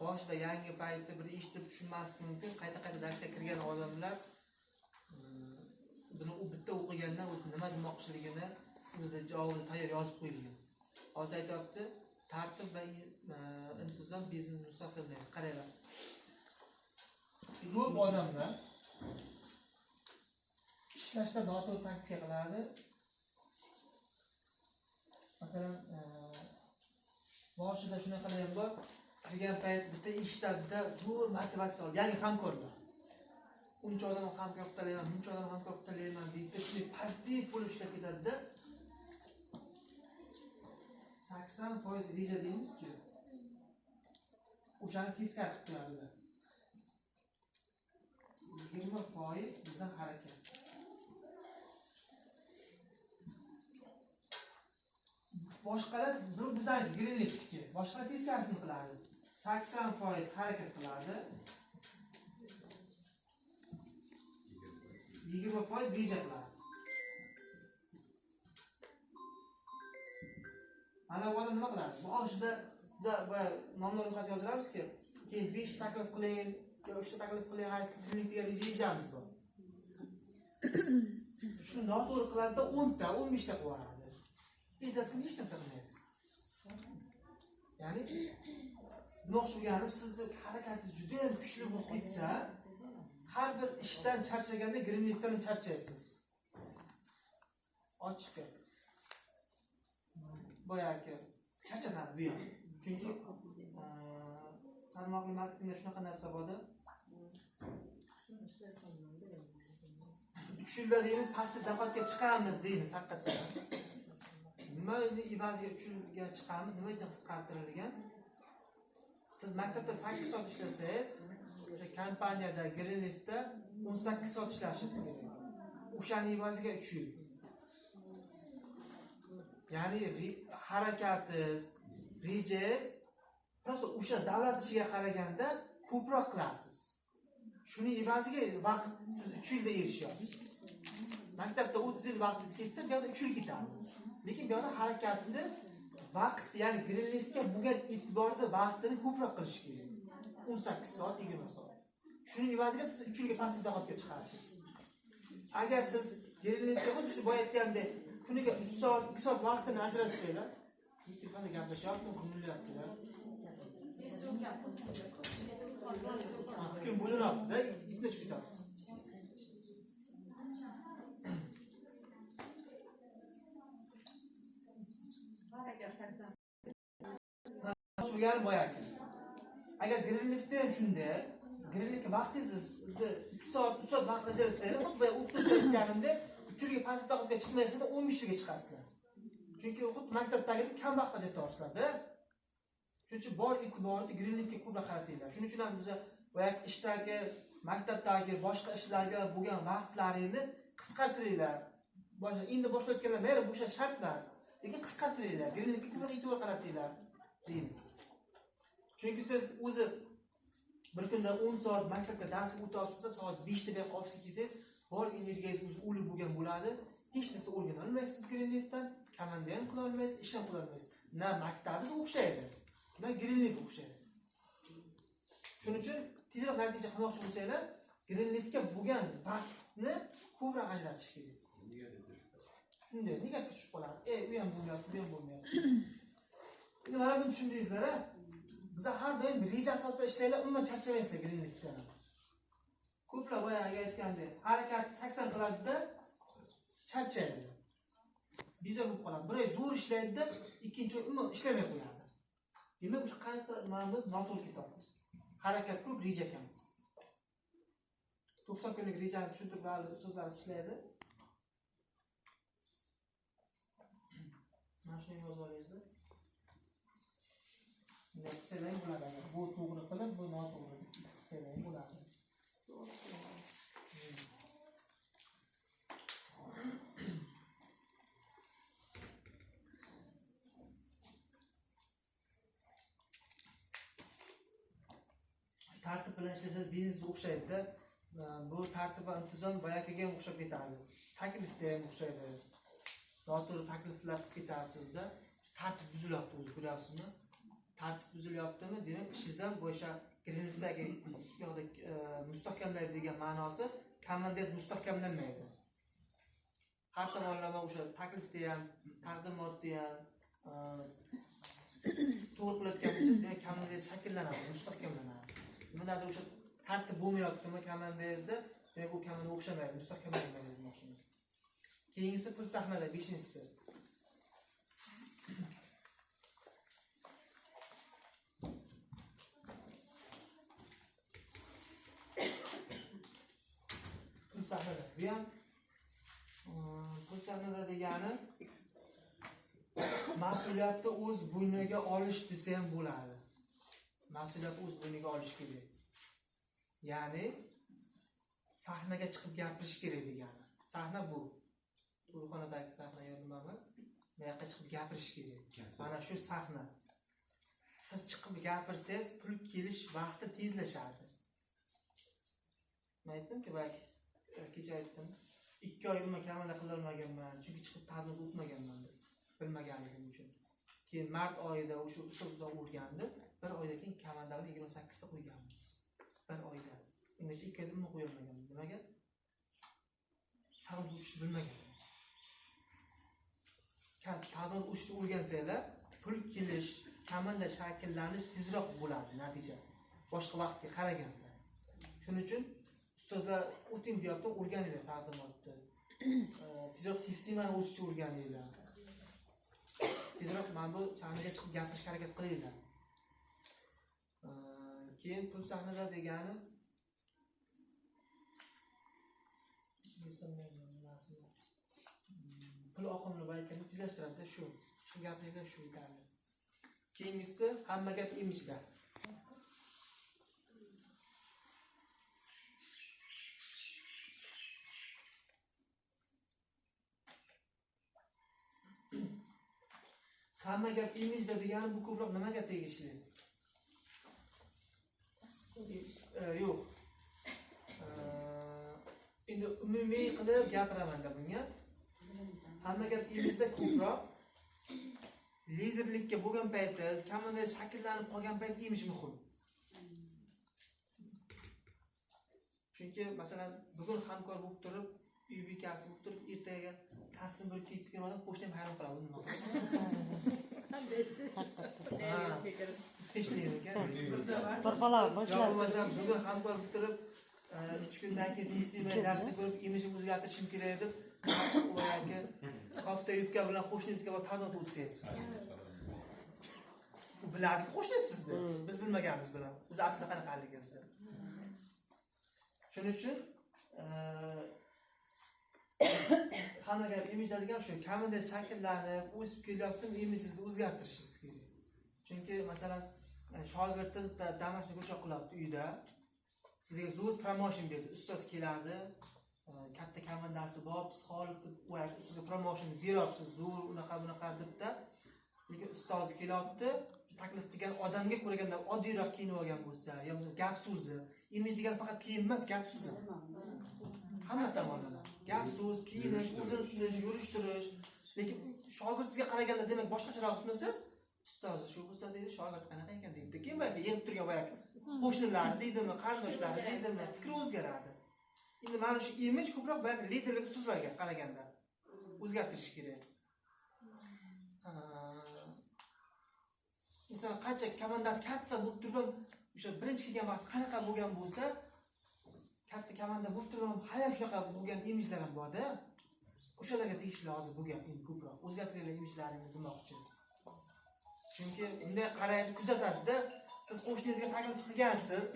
Boshida yangi paytda bir eshitib tushunmaslik mumkin. Qayta-qayta darsga kirgan odamlar buni u bitta o'qigandan o'zi nima demoqchiligini o'zida javobini tayyor yozib qo'yilgan. Hozir aytibdi, tartib va intizom biznes mustahkamlaydi. Qaranglar. Ko'p odamlar ishlashda noto'g'ri taktika qiladi. Masalan, boshida shunaqa ham bor. Kirgan payt bitta ishlarda zo'r motivatsiya olib, ya'ni hamkorlar. Uncha odam hamkor qilayman, buncha odam hamkor qilayman deydi, shunday pozitiv bo'lib ishlab ketadi-da. 80% reja deymiz-ku. O'shani teskari qilib qo'yadilar. 20% bizdan harakat. Boshqalar bizdan girinlikniki, boshqa teskarisini qiladi. 80% harakat qiladi. 20% reja qiladi. Ana bu odam nima qiladi? Bu olishda biz nomlar ro'yxat yozamiz-ki, keyin 5 taklif qiling, yo 3 taklif qiling, klinikga rejamiz bor. Shuni noto'g'ri qiladi-da 10 ta, 15 ta qiladi. Hech narsa qilmaydi. Ya'ni no'xshaganib sizni harakatingiz juda ham kuchli bo'lib ketsa, har bir ishdan charchaganda grinlikdan charchaysiz. Ochiq gap. Boyagi charchatadi bu ham. Chunki tarmoqli marketingda shunaqa narsa bor-da. 3 yilda deymiz, passiv dohodga chiqamiz deymiz haqiqatdan. Nima evaziga 3 yilga chiqamiz, nima uchun qisqartirilgan? Siz maktabda 8 soat ishlasangiz, o'sha kompaniyada Greenleafda 18 soat ishlashingiz kerak. O'shaning evaziga 3 yil. Ya'ni harakatingiz, rejangiz prosta o'sha davlat ishiga qaraganda ko'proq qilasiz. Shuning evaziga vaqt siz 3 yilda erishyapsiz. Maktabda 30 yil vaqtingiz ketsa, bu yerda 3 yil ketadi. Lekin bu yerda harakatni vaqt, ya'ni Greenleafga bo'lgan e'tiborda vaqtini ko'proq qilish kerak. 18 soat, 20 soat. Shuning evaziga siz 3 yilga passiv dohodga chiqasiz. Agar siz Greenleafga xuddi shu boya aytgandek kuniga 3 soat, 2 soat vaqtini ajratsanglar, Telefonda gaplashyapti, ko'ngillayapti-da. Fikrim bo'linyapti-da, esida tushib ketyapti. Shu gap boyagi. Agar greenliftda ham shunday, greenliftga vaqtingiz 2 soat, 3 soat vaqt ajratsangiz, xuddi o'qituvchi aytganimda, uchirga pastga toqqa chiqmaysizlar, 15 ga chiqasizlar. Chunki xuddi maktabdagidek kam vaqt ajratayapsizlar-da. Shuning uchun bor e'tiboringizni greenliftga ko'proq qaratinglar. Shuning uchun ham biz boyagi ishdagi, maktabdagi, boshqa ishlarga bo'lgan vaqtlaringizni qisqartiringlar. Endi boshlayotganlar mayli bo'sha shart emas, lekin qisqartiringlar. Greenliftga ko'proq e'tibor qaratinglar deymiz. Chunki siz o'zi bir kunda 10 soat maktabga dars o'tyapsizda, soat 5 da bu yoqqa ofisga kelsangiz, bor energiyangiz o'zi o'lib bo'lgan bo'ladi. Hech narsa o'rgana olmaysiz greenliftdan, komanda ham qila olmaysiz, ish ham qila olmaysiz. Na maktabingiz o'xshaydi, na greenlift o'xshaydi. Shuning uchun tezroq natija qilmoqchi bo'lsanglar, greenliftga bo'lgan vaqtni ko'proq ajratish kerak. Shunday, negasiga tushib qoladi. U ham bo'lmayapti, bu ham bo'lmayapti. Endi mana buni tushundingizlar-a? Biz har doim reja asosida ishlaylar, umuman charchamaysizlar greenliftdan. Ko'plar boyagi aytgandek, harakat 80 qiladida charchaydi. Bezor bo'lib qoladi. Bir oy zo'r ishlaydi-da, ikkinchi oy umuman ishlamay qo'yadi. Demak, o'sha qaysi mana noto'g'ri ketyapti. Harakat ko'p, reja kam. 90 kunlik rejani tushuntirib beradi, ustozlar ishlaydi. Mana shuni yozib olasizlar. Selang bo'ladi. Bu to'g'ri qilib, bu noto'g'ri. Selang bo'ladi. Tartib bilan ishlasangiz biznes o'xshaydi-da. Bu tartib va intizom boyagiga ham o'xshab ketadi. Taklifda ham o'xshaydi. Noto'g'ri takliflar qilib ketasizda, tartib buzilyapti, o'zi ko'ryapsizmi? Tartib buzilyaptimi? Demak, ishingiz ham bo'sha greenliftdagi yo'qda mustahkamlaydi degan ma'nosi, komandangiz mustahkamlanmaydi. Har tomonlama o'sha taklifda ham, taqdimotda ham to'g'ri qilayotgan bo'lsangiz, demak komandangiz shakllanadi, mustahkamlanadi. Nimadir o'sha tartib bo'lmayaptimi komandangizda, demak u komanda o'xshamaydi, mustahkamlanmaydi demoqchiman. Keyingisi pul sahnada 5-inchisi. Pul sahnada. Bu ham pul sahnada degani mas'uliyatni o'z bo'yniga olish desa ham bo'ladi. Mas'uliyatni o'z bo'yniga olish kerak. Ya'ni sahnaga chiqib gapirish kerak degani. Sahna bu to'yxonadagi sahna nima emas, bu yoqqa chiqib gapirish kerak. Mana shu sahna. Siz chiqib gapirsangiz, pul kelish vaqti tezlashadi. Men aytdim-ki, kecha aytdim, 2 oy umuman komanda qila olmaganman, chunki chiqib ta'lim o'tmaganman deb, bilmaganligim uchun. Keyin mart oyida o'sha ustozdan o'rgandi, 1 oydan keyin komanda bilan 28 ta qo'yganmiz. 1 oyda. Endi 2 oyda umuman qo'ya olmaganman. Nimaga? Ta'lim o'tishni bilmagan. Ta'lim o'tishni o'rgansanglar, pul kelish, komanda shakllanish tezroq bo'ladi natija. Boshqa vaqtga qaraganda. Shuning uchun ustozlar o'ting deyapti, o'rganinglar taqdimotni. Tezroq sistemani o'zingcha o'rganinglar. Tezroq mana bu sahnaga chiqib gapirishga harakat qilinglar. Keyin pul sahnada degani pul oqimini baytini tezlashtiradi shu. Shu gaplarga shu yetarli. Keyingisi hamma gap imijda. Hamma gap imijda degani bu ko'proq nimaga tegishli? Yo'q. Endi umumiy qilib gapiraman-da bunga. Hamma gap imijda ko'proq liderlikka bo'lgan paytingiz, komanda shakllanib qolgan payt imij muhim. Chunki masalan bugun hamkor bo'lib turib uy bekasi bo'lib turib ertaga taslim bo'lib ketib kelgan odam qo'shni ham hayron qoladi nima tinchlik ekan. Torpaloq Yo boshlab. bo'lmasa bugun hamkor bo'lib turib 3 kundan keyin sistema darsni ko'rib imijimni o'zgartirishim kerak deb u aka kofta yubka bilan qo'shningizga borib tadbir o'tsangiz. U biladi qo'shningiz sizni. Biz bilmaganmiz bilan. O'zi aslida qanaqaligingizni. Shuning uchun hamma gap imijda degan shu, kamida shakllanib, o'sib kelyaptimi, imijingizni o'zgartirishingiz kerak. Chunki masalan, shogirdingiz damashni guruch qilyapti uyda. Sizga zo'r promotion berdi, ustoz keladi, katta komandasi bor, psixolog deb qo'yadi, ustiga promotion beryapsiz, zo'r unaqa bunaqa debda. Lekin ustoz kelyapti, taklif qilgan odamga ko'rganda oddiyroq kiyinib olgan bo'lsa, yo gap so'zi, imij degan faqat kiyim emas, gap so'zi. Hamma tomonlama. Gap so'z, kiyinish, o'zini tutish, yurishtirish. Lekin shogird sizga qaraganda demak boshqacharoq tutmasangiz, ustoz shu bo'lsa deydi, shogird qanaqa ekan deydi. Keyin boyagi yeb turgan boyagi qo'shnilar deydimi, qarindoshlar deydimi, fikri o'zgaradi. Endi mana shu imij ko'proq boyagi liderlik ustozlarga qaraganda o'zgartirish kerak. Inson qancha komandasi katta bo'lib turib ham o'sha birinchi kelgan vaqt qanaqa bo'lgan bo'lsa, katta komanda bo'lib turib ham hali ham shunaqa bo'lgan imijlar ham bor-da. O'shalarga tegishli hozir bo'lgan endi ko'proq o'zgartiringlar imijlaringizni demoqchi. Chunki bunday qaraydi, kuzatadi-da. Siz qo'shningizga taklif qilgansiz.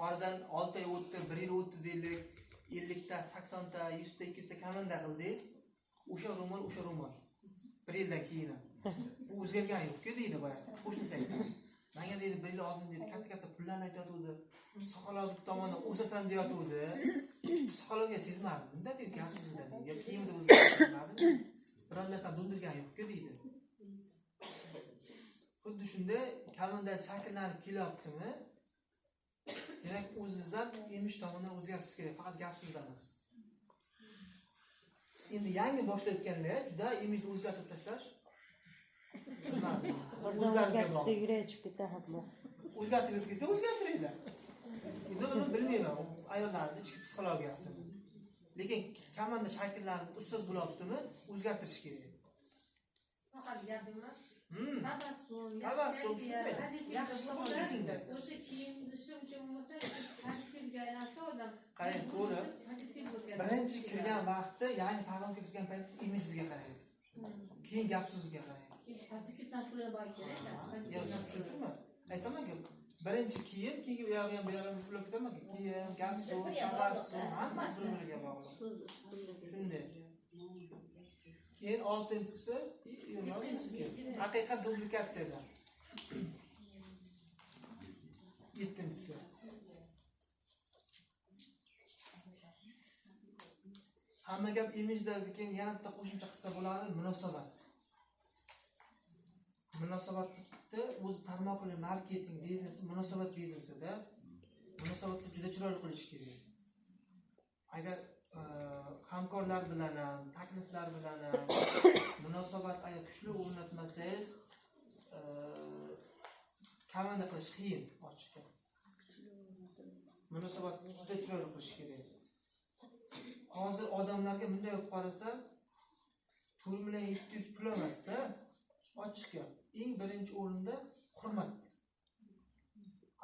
Oradan 6 oy o'tdi, 1 yil o'tdi deylik, 50 ta, 80 ta, 100 ta, 200 ta komanda qildingiz. O'sha ro'mol. 1 yildan keyin bu o'zgargan yo'q-ku deydi boya. Qo'shnisi aytadi. Menga deydi 1 yil oldin deydi katta pullarni aytadi, psixologik tomondan o'sasan deyotdi. Psixologiya sezmadim. Bunda deydi gap so'zida deydi, yo kiyimda o'zgartirmadim. Biron narsa bildirgan yo'q-ku deydi. Xuddi shunday komanda shakllanib kelyaptimi? Demak, o'zingiz ham imij tomonidan o'zgartirish kerak, faqat gap so'z emas. Endi yangi boshlayotganlar juda imijni o'zgartirib tashlash o'zlaringizga bog'liq. Yurak chiqib ketadi. O'zgartiringiz kelsa o'zgartiringlar. Endi uni bilmayman, ayollarning ichki psixologiyasi. Lekin komanda shakllanib ustoz bo'lyaptimi, o'zgartirish kerak. Faqat gap emas. Tabassum, shunday. O'sha kiyinishi uchun bo'lsa, pozitivga aylansa odam. Qarang, ko'rib, birinchi kirgan vaqtda, ya'ni tag'imga kirgan paytingizda imijingizga qaraydi. Keyin gap so'ziga qaraydi. Pozitiv narsalar bor kerak-da. Tushundingmi? Aytaman-ku, birinchi keyin u yog'i ham bu yog'i ham pulib ketaman. Keyin gap so'z, tabassum, hammasi bir-biriga bog'liq. Shunday. Keyin 6-inchisi haqiqat duplikatsiyada. 7-inchisi. Hamma gap imijda, keyin yana bitta qo'shimcha qilsa bo'ladi, munosabat. Munosabatni o'zi tarmoqli marketing biznesi, munosabat biznesida munosabatni juda chiroyli qilish kerak. Agar hamkorlar bilan ham, takliflar bilan ham munosabat agar kuchli o'rnatmasangiz, komanda qilish qiyin, ochiqcha. Munosabatni juda chiroyli qilish kerak. Hozir odamlarga bunday olib qarasa, 4,700,000 pul emas-da, ochiqcha. Eng birinchi o'rinda hurmat.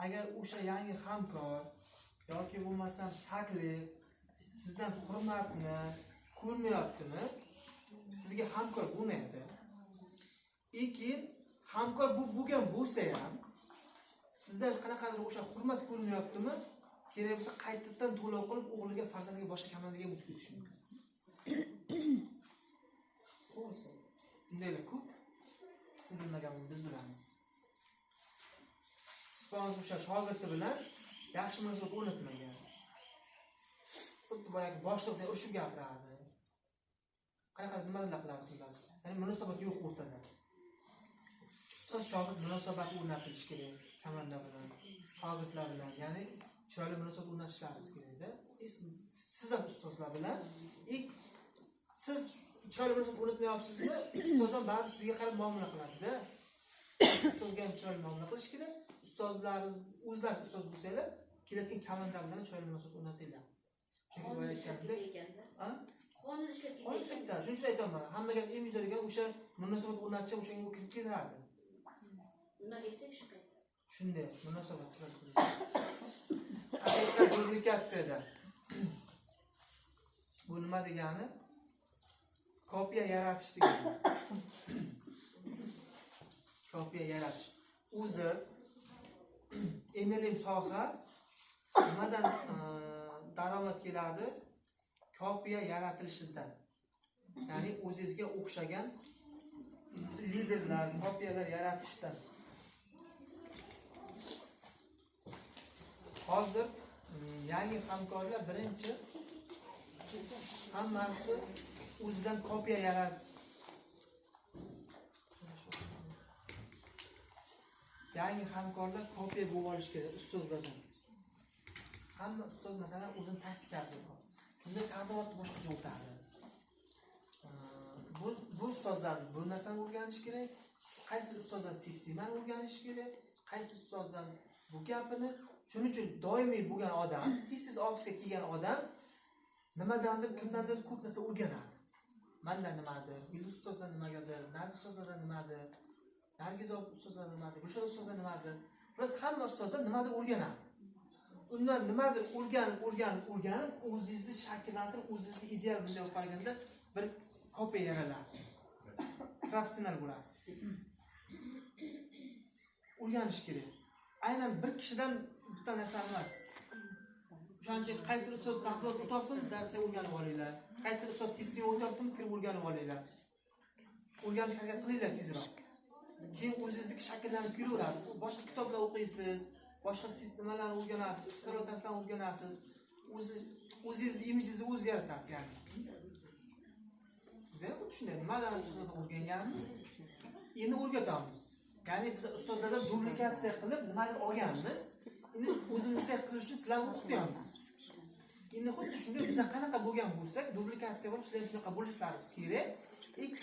Agar o'sha yangi hamkor yoki bo'lmasam taklif sizdan hurmatni ko'rmayaptimi, sizga hamkor bo'lmaydi. Lekin hamkor bo'lgan bo'lsa ham sizdan qanaqadir o'sha hurmat ko'rmayaptimi, kerak bo'lsa qaytadan to'lov qilib o'g'liga, farzandiga boshqa komandaga o'tib ketish mumkin. To'g'risi. Bundaylar ko'p. Siz bilmaganini biz bilamiz. Siz o'sha shogirdi bilan yaxshi munosabat o'rnatmagan. Xuddi boyagi boshliqdek urushib gapiradi. Qanaqa nimalar qiladi xullas. Ya'ni munosabat yo'q o'rtada. Ustoz shogird munosabat o'rnatish kerak komanda bilan, shogirdlar bilan, ya'ni chiroyli munosabat o'rnatishlaringiz kerak-da. Siz ham ustozlar bilan, siz chiroyli munosabat o'rnatmayapsizmi? Ustoz ham baribir sizga qarab muomala qiladi-da. Ustozga ham chiroyli muomala qilish kerak. Ustozlaringiz o'zlari ustoz bo'lsanglar, kelayotgan komanda bilan chiroyli munosabat o'rnatinglar. Chunki Qonun boya ishlab aytgandek, ketayotganda. ha? Qonun ishlab Qonun ketayotganda. bitta, shuning uchun aytaman. Hamma gap emizar ekan, o'sha munosabat o'rnatishga o'shanga kirib ketadi. Nima desak shu qayta. Shunday munosabatchilar haqiqiy duplikatsiyada bu nima degani? Kopiya yaratish degani. Kopiya yaratish. O'zi MLM soha nimadan daromad keladi? Kopiya yaratilishidan. Ya'ni o'zingizga o'xshagan liderlar, kopiyalar yaratishdan. Hozir yangi hamkorlar birinchi hammasi o'zidan kopiya yaratish. Yangi hamkorlar kopiya bo'lib olish kerak ustozlardan. Hamma ustoz masalan o'zining taktikasi bor. Kimdir qadriyatni boshqacha o'tadi. Bu ustozlar bu narsani o'rganish kerak. Qaysi ustozlar sistemani o'rganish kerak. Qaysi ustozlar bu gapini shuning uchun doimiy bo'lgan odam, tez ofisga kelgan odam nimadandir, kimdandir ko'p narsa o'rganadi. Mendan nimadir, Yulduz ustozdan nimagadir, Nargiz ustozdan nimadir, Nargiz ustozdan nimadir, Gulshon ustozdan nimadir. Biz hamma ustozlar nimadir o'rganadi. Undan nimadir o'rganib, o'zingizni shakllantirib, o'zingizni ideal bunday olib qaraganda bir kopiya yaratasiz. Professional bo'lasiz. O'rganish kerak. Aynan bir kishidan bitta narsa emas. O'shancha qaysi ustoz taqdimot o'taqdim, darsga o'rganib olinglar. Qaysi ustoz sistema o'taqdim, kirib o'rganib olinglar. O'rganishga harakat qilinglar tezroq. Keyin o'zingizniki shakllanib kelaveradi. Boshqa kitoblar o'qiysiz, boshqa sistemalarni o'rganasiz, psixolog darslarni o'rganasiz. O'zingizni imijingizni o'z yaratasiz, ya'ni. Biz ham shunday nimadan o'rganganmiz, endi o'rgatamiz. Ya'ni biz ustozlardan duplikatsiya qilib nimadir olganmiz. Endi o'zimizda qilish uchun sizlarni o'qityapmiz. Endi xuddi shunday biz qanaqa bo'lgan bo'lsak, duplikatsiya bo'lib sizlar shunaqa bo'lishlaringiz kerak.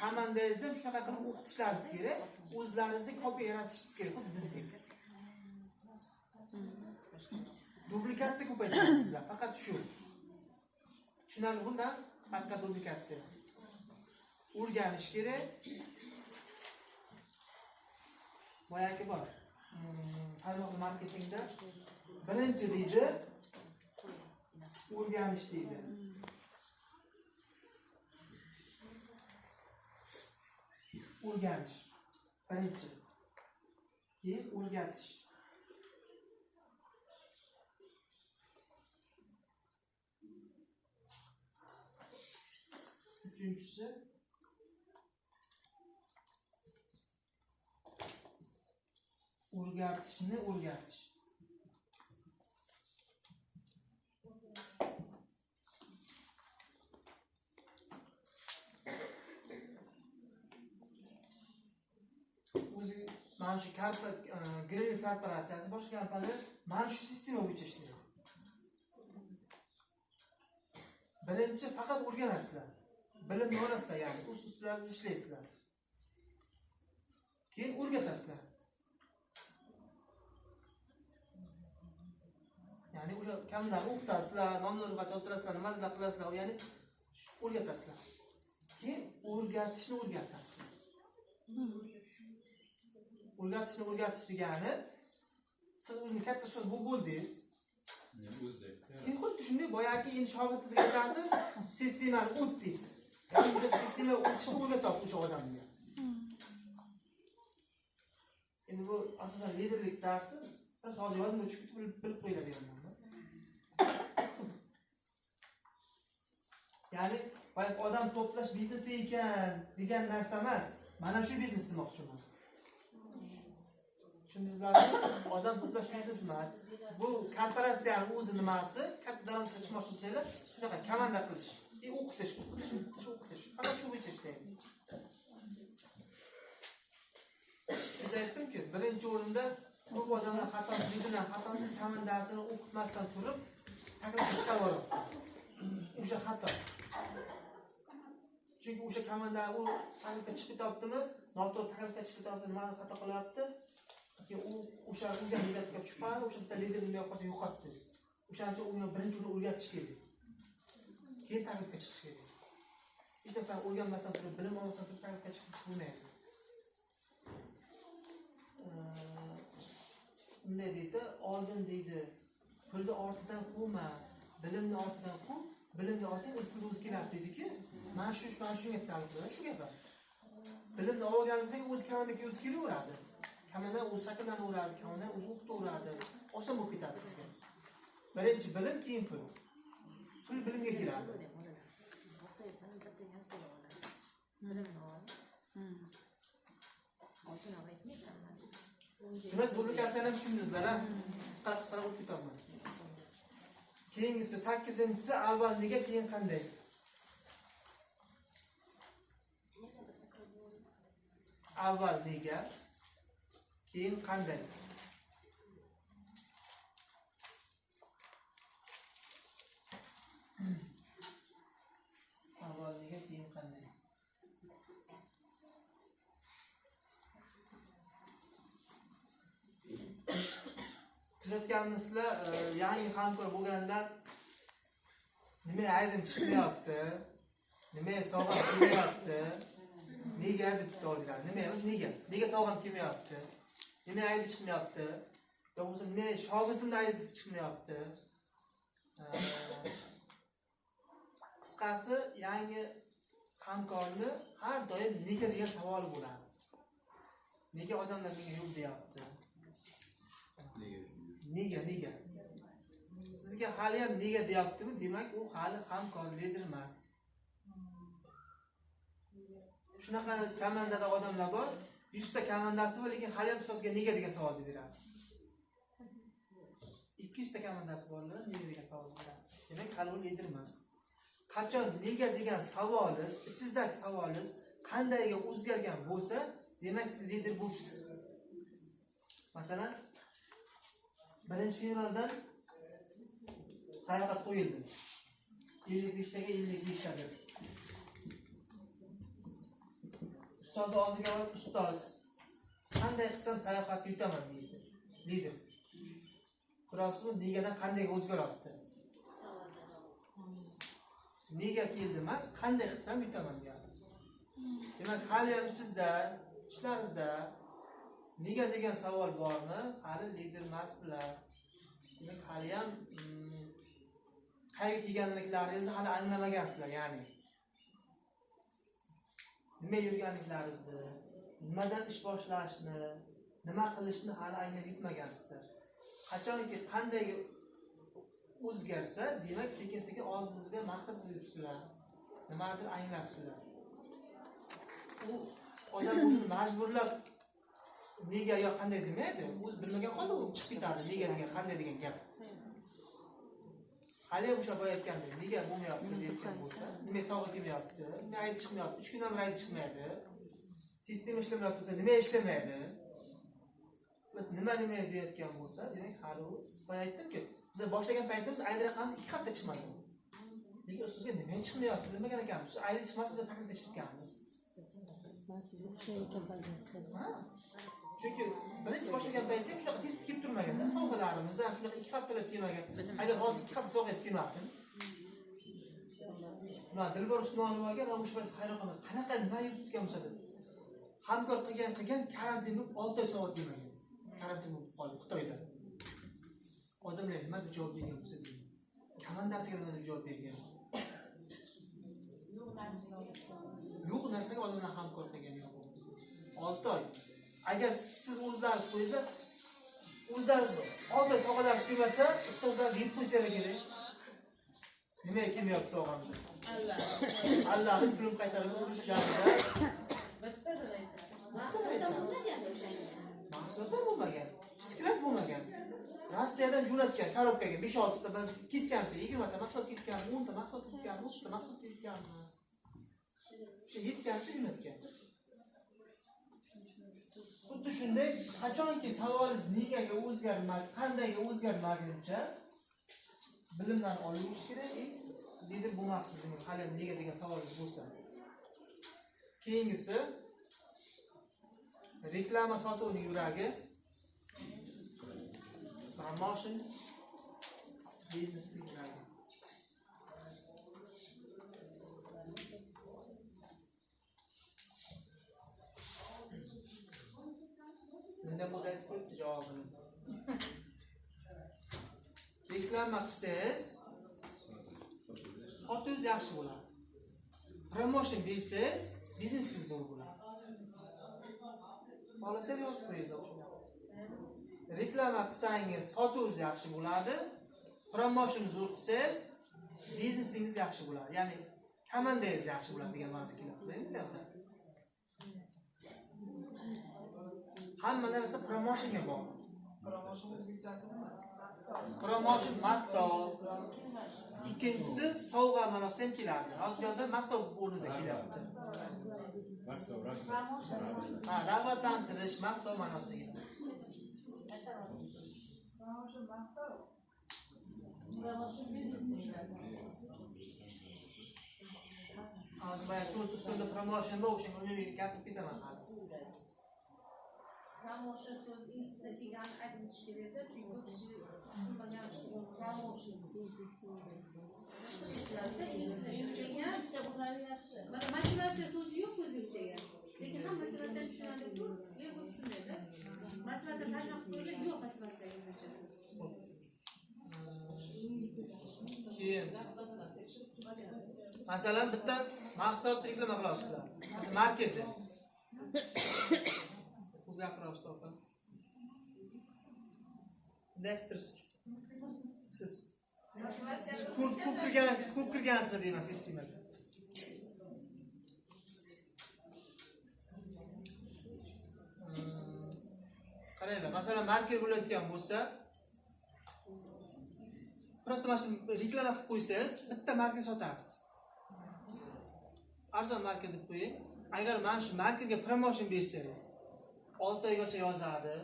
Komandangizda ham shunaqa qilib o'qitishlaringiz kerak. O'zlaringizni kopiya yaratishingiz kerak, xuddi bizdek. Duplikatsiya ko'paytiramiz, faqat shu. Tushunarli bo'ldi? Faqat duplikatsiya. O'rganish kerak. Boyagi bor. Tarmoq marketingda birinchi deydi, o'rganish deydi. O'rganish birinchi. Keyin o'rgatish. Uchinchisi o'rgatishni o'rgatish. O'zi mana shu Green korporatsiyasi boshqa kompaniyalar mana shu sistema bo'yicha ishlaydi. Birinchi faqat o'rganasizlar. Bilimni olasizlar, ya'ni o'z ustlaringiz ishlaysizlar. Keyin o'rgatasizlar. Ya'ni o'sha kamlarni o'qitasizlar, nomlarni yozdirasizlar, nimalar qilasizlar, ya'ni o'rgatasizlar. Keyin o'rgatishni o'rgatasizlar. O'rgatishni o'rgatish degani siz o'zingiz katta so'z bo'ldingiz. Keyin xuddi shunday boyagi endi shogirdingizga aytasiz, sistemani o't deysiz. Ya'ni o'sha sistema o'tishni o'rgatyapti o'sha odamga. Endi bu asosan liderlik darsi, biz hozir yodimga tushib bilib qo'yiladigan. Ya'ni boyagi odam to'plash biznesi ekan degan narsa emas. Mana shu biznes demoqchiman. Tushundingizlarmi? Odam to'plash biznesi emas. Bu korporatsiyaning o'zi nimasi? Katta daromad qilishmoqchi bo'lsanglar, shunaqa komanda qilish, o'qitish. Faqat shu bo'yicha ishlaydi. Biz aytdimki, birinchi o'rinda ko'p odamlar xatosini komandasini o'qitmasdan turib, taklifga chiqarib yuboradi. O'sha xato. Chunki o'sha komanda u taklifga chiqib ketibdimi, noto'g'ri taklifga chiqib ketibdi, nimani xato qilyapti? O'sha negativga tushib qoladi, o'sha bitta liderni yo'qolsa yo'qotdingiz. O'shaning uchun uni birinchi o'rgatish kerak. keyin tarifga chiqish kerak. Hech narsani o'rganmasdan turib, bilim olmasdan turib tarifga chiqish bo'lmaydi. Unday deydi, oldin deydi, pulni ortidan quvma, bilimni ortidan quv, bilimni olsang pul o'zi keladi deydiki, mana shunga ta'laqli shu gap. Bilimni olganingizda o'z kamidagi o'zi kelaveradi. Kamidan o'zi shakllanaveradi, kamidan o'zi o'qitaveradi. Oson bo'lib ketadi sizga. Birinchi bilim, keyin pul. Pul bilimga kiradi. Demak, dublikasiyani ham tushundingizlar, ha? Qisqa o'tib ketaman. Keyingisi 8-inchisi avval nega, keyin qanday? Avval nega, keyin qanday? Avval nega, keyin qanday? Kuzatganimizda yangi hamkor bo'lganlar nima aydim chiqmayapti, nima sog'am kelmayapti, nega deb so'raydilar. Nega sog'am kelmayapti, nima aydi chiqmayapti, yo bo'lmasa nima shogirdimni aydisi chiqmayapti. Qisqasi, yangi hamkorni har doim nega degan savol bo'ladi. Nega odamlar menga yo'q deyapti? Nega? Sizga hali ham nega deyaptimi? Demak, u hali hamkor lider emas. Shunaqa komandada odamlar bor, 100 ta komandasi bor, lekin hali ham ustozga nega degan savol beradi. 200 ta komandasi borlar, nega degan savol beradi. Demak, hali u lider emas. Qachon nega degan savolingiz, ichingizdagi savolingiz qandayga o'zgargan bo'lsa, demak siz lider bo'libsiz. Masalan, 1-fevraldan sayohat qo'yildi. 55 taga 55 taga. Ustozni oldiga borib, ustoz, qanday qilsam sayohatni yutaman deydi. Lider. Ko'rasizmi, negadan qandayga o'zgaryapti? Nega keldi emas, qanday qilsam yutaman deyapti. Demak, hali ham ichingizda, ishlaringizda nega degan savol bormi? Hali lider emassizlar. Demak, hali ham qayerga kelganliklaringizni hali anglamagasizlar, ya'ni. Nima yurganliklaringizni, nimadan ish boshlashni, nima qilishni hali anglab yetmagansizlar. Qachonki qandayga o'zgarsa, demak, sekin-sekin oldingizga maqsad qo'yibsizlar. Nimadir anglabsizlar. U odam o'zini majburlab nega yo qanday demaydi, o'zi bilmagan holda u chiqib ketadi, nega degan, qanday degan gap. Hali ham o'sha aytgandek, nega bo'lmayapti deyotgan bo'lsa, nima sog'ib kelmayapti, nima aydi chiqmayapti, 3 kundan beri aydi chiqmaydi. Sistema ishlamayapti desa, nima ishlamaydi? Biz nima deyotgan bo'lsa, demak, hali u aytdim-ku, biz boshlagan paytda biz aydi raqamimiz 2 hafta chiqmadi. Lekin ustozga nima chiqmayapti bilmagan ekanmiz. Aydi chiqmasa biz taklifga chiqganmiz. Men sizga o'xshayotgan paytda. Chunki birinchi boshlagan paytda shunaqa tez kelib turmagan-da, sovg'alarimiz ham shunaqa 2 haftalab kelmagan. Agar hozir 2 hafta sovg'angiz kelmasin. Mana Dilbar Usmonovaga men o'sha payt hayron qoldim. Qanaqa nima yutgan bo'lsa deb. Hamkor qilgan karantin bo'lib 6 oy sovg'a kelmagan. Karantin bo'lib qoldi Xitoyda. Odamlar nima deb javob bergan bo'lsa deb. Komandasiga nima deb javob bergan? Yo'q narsaga odamlar hamkor qilgan yo'q bo'lmasa. 6 oy. Agar siz o'zlaringiz qo'yingizlar, o'zlaringiz 6 oy sovg'alaringiz kelmasa, ustozlaringiz yeb qo'ysalar kerak. Nimaga kelmayapti sovg'amda? Allohning pulini qaytarib urish jarida. Mahsulotda bo'lmaganda o'shanga. Mahsulotda bo'lmagan, skrat bo'lmagan. Rossiyadan jo'natgan korobkaga 5-6 ta ketgancha, 20 ta mahsulot ketgan, 10 ta mahsulot ketgan, 30 ta mahsulot ketgan. O'sha yetgancha jo'natgan. Xuddi shunday, qachonki savolingiz negaga o'zgarmaydi, qandayga o'zgarmaguncha bilimdan olish kerak, lider bo'lmabsiz demak, hali nega degan savolingiz bo'lsa. Keyingisi reklama sotuvning yuragi. Promotion biznesning yuragi. reklama qilsangiz, sotuvingiz yaxshi bo'ladi. Promotion bersangiz, biznesingiz zo'r bo'ladi. Xohlasangiz yozib qo'yingiz o'sha. Reklama qilsangiz, sotuvingiz yaxshi bo'ladi. Promotion zo'r qilsangiz, biznesingiz yaxshi bo'ladi. Ya'ni komandangiz yaxshi bo'ladi degan ma'noda keladi. Hamma narsa promotionga bog'liq. Promotion maqtov. Ikkinchisi sovg'a ma'nosida ham keladi. Hozirda maqtov o'rnida kelyapti. Ha, rag'batlantirish maqtov ma'nosida keladi. Hozir mana to'rt ustunda promotion bor, o'shanga umumiy gapirib ketaman hozir. Promotion so'z insta degan aytib kerakda, chunki ko'pchilik tushunmagan promotion. Mana motivatsiya so'zi yo'q o'zbekchaga. Lekin ham motivatsiya tushunadi-ku, lekin tushunadi. Motivatsiya qanaqa qilib yo'q motivatsiya o'zbekchasi. Keyin masalan bitta mahsulot reklama qilyapsizlar. Masalan marketda. Bu gapiryapsiz opa. Nektirsiz. Siz ko'p kirgansiz deyman sistemaga. Qaranglar, masalan market bo'layotgan bo'lsa, prosta mana shu reklama qilib qo'ysangiz, bitta market sotasiz. Arzon market deb qo'ying. Agar mana shu marketga promotion bersangiz, 6 oygacha yozadi.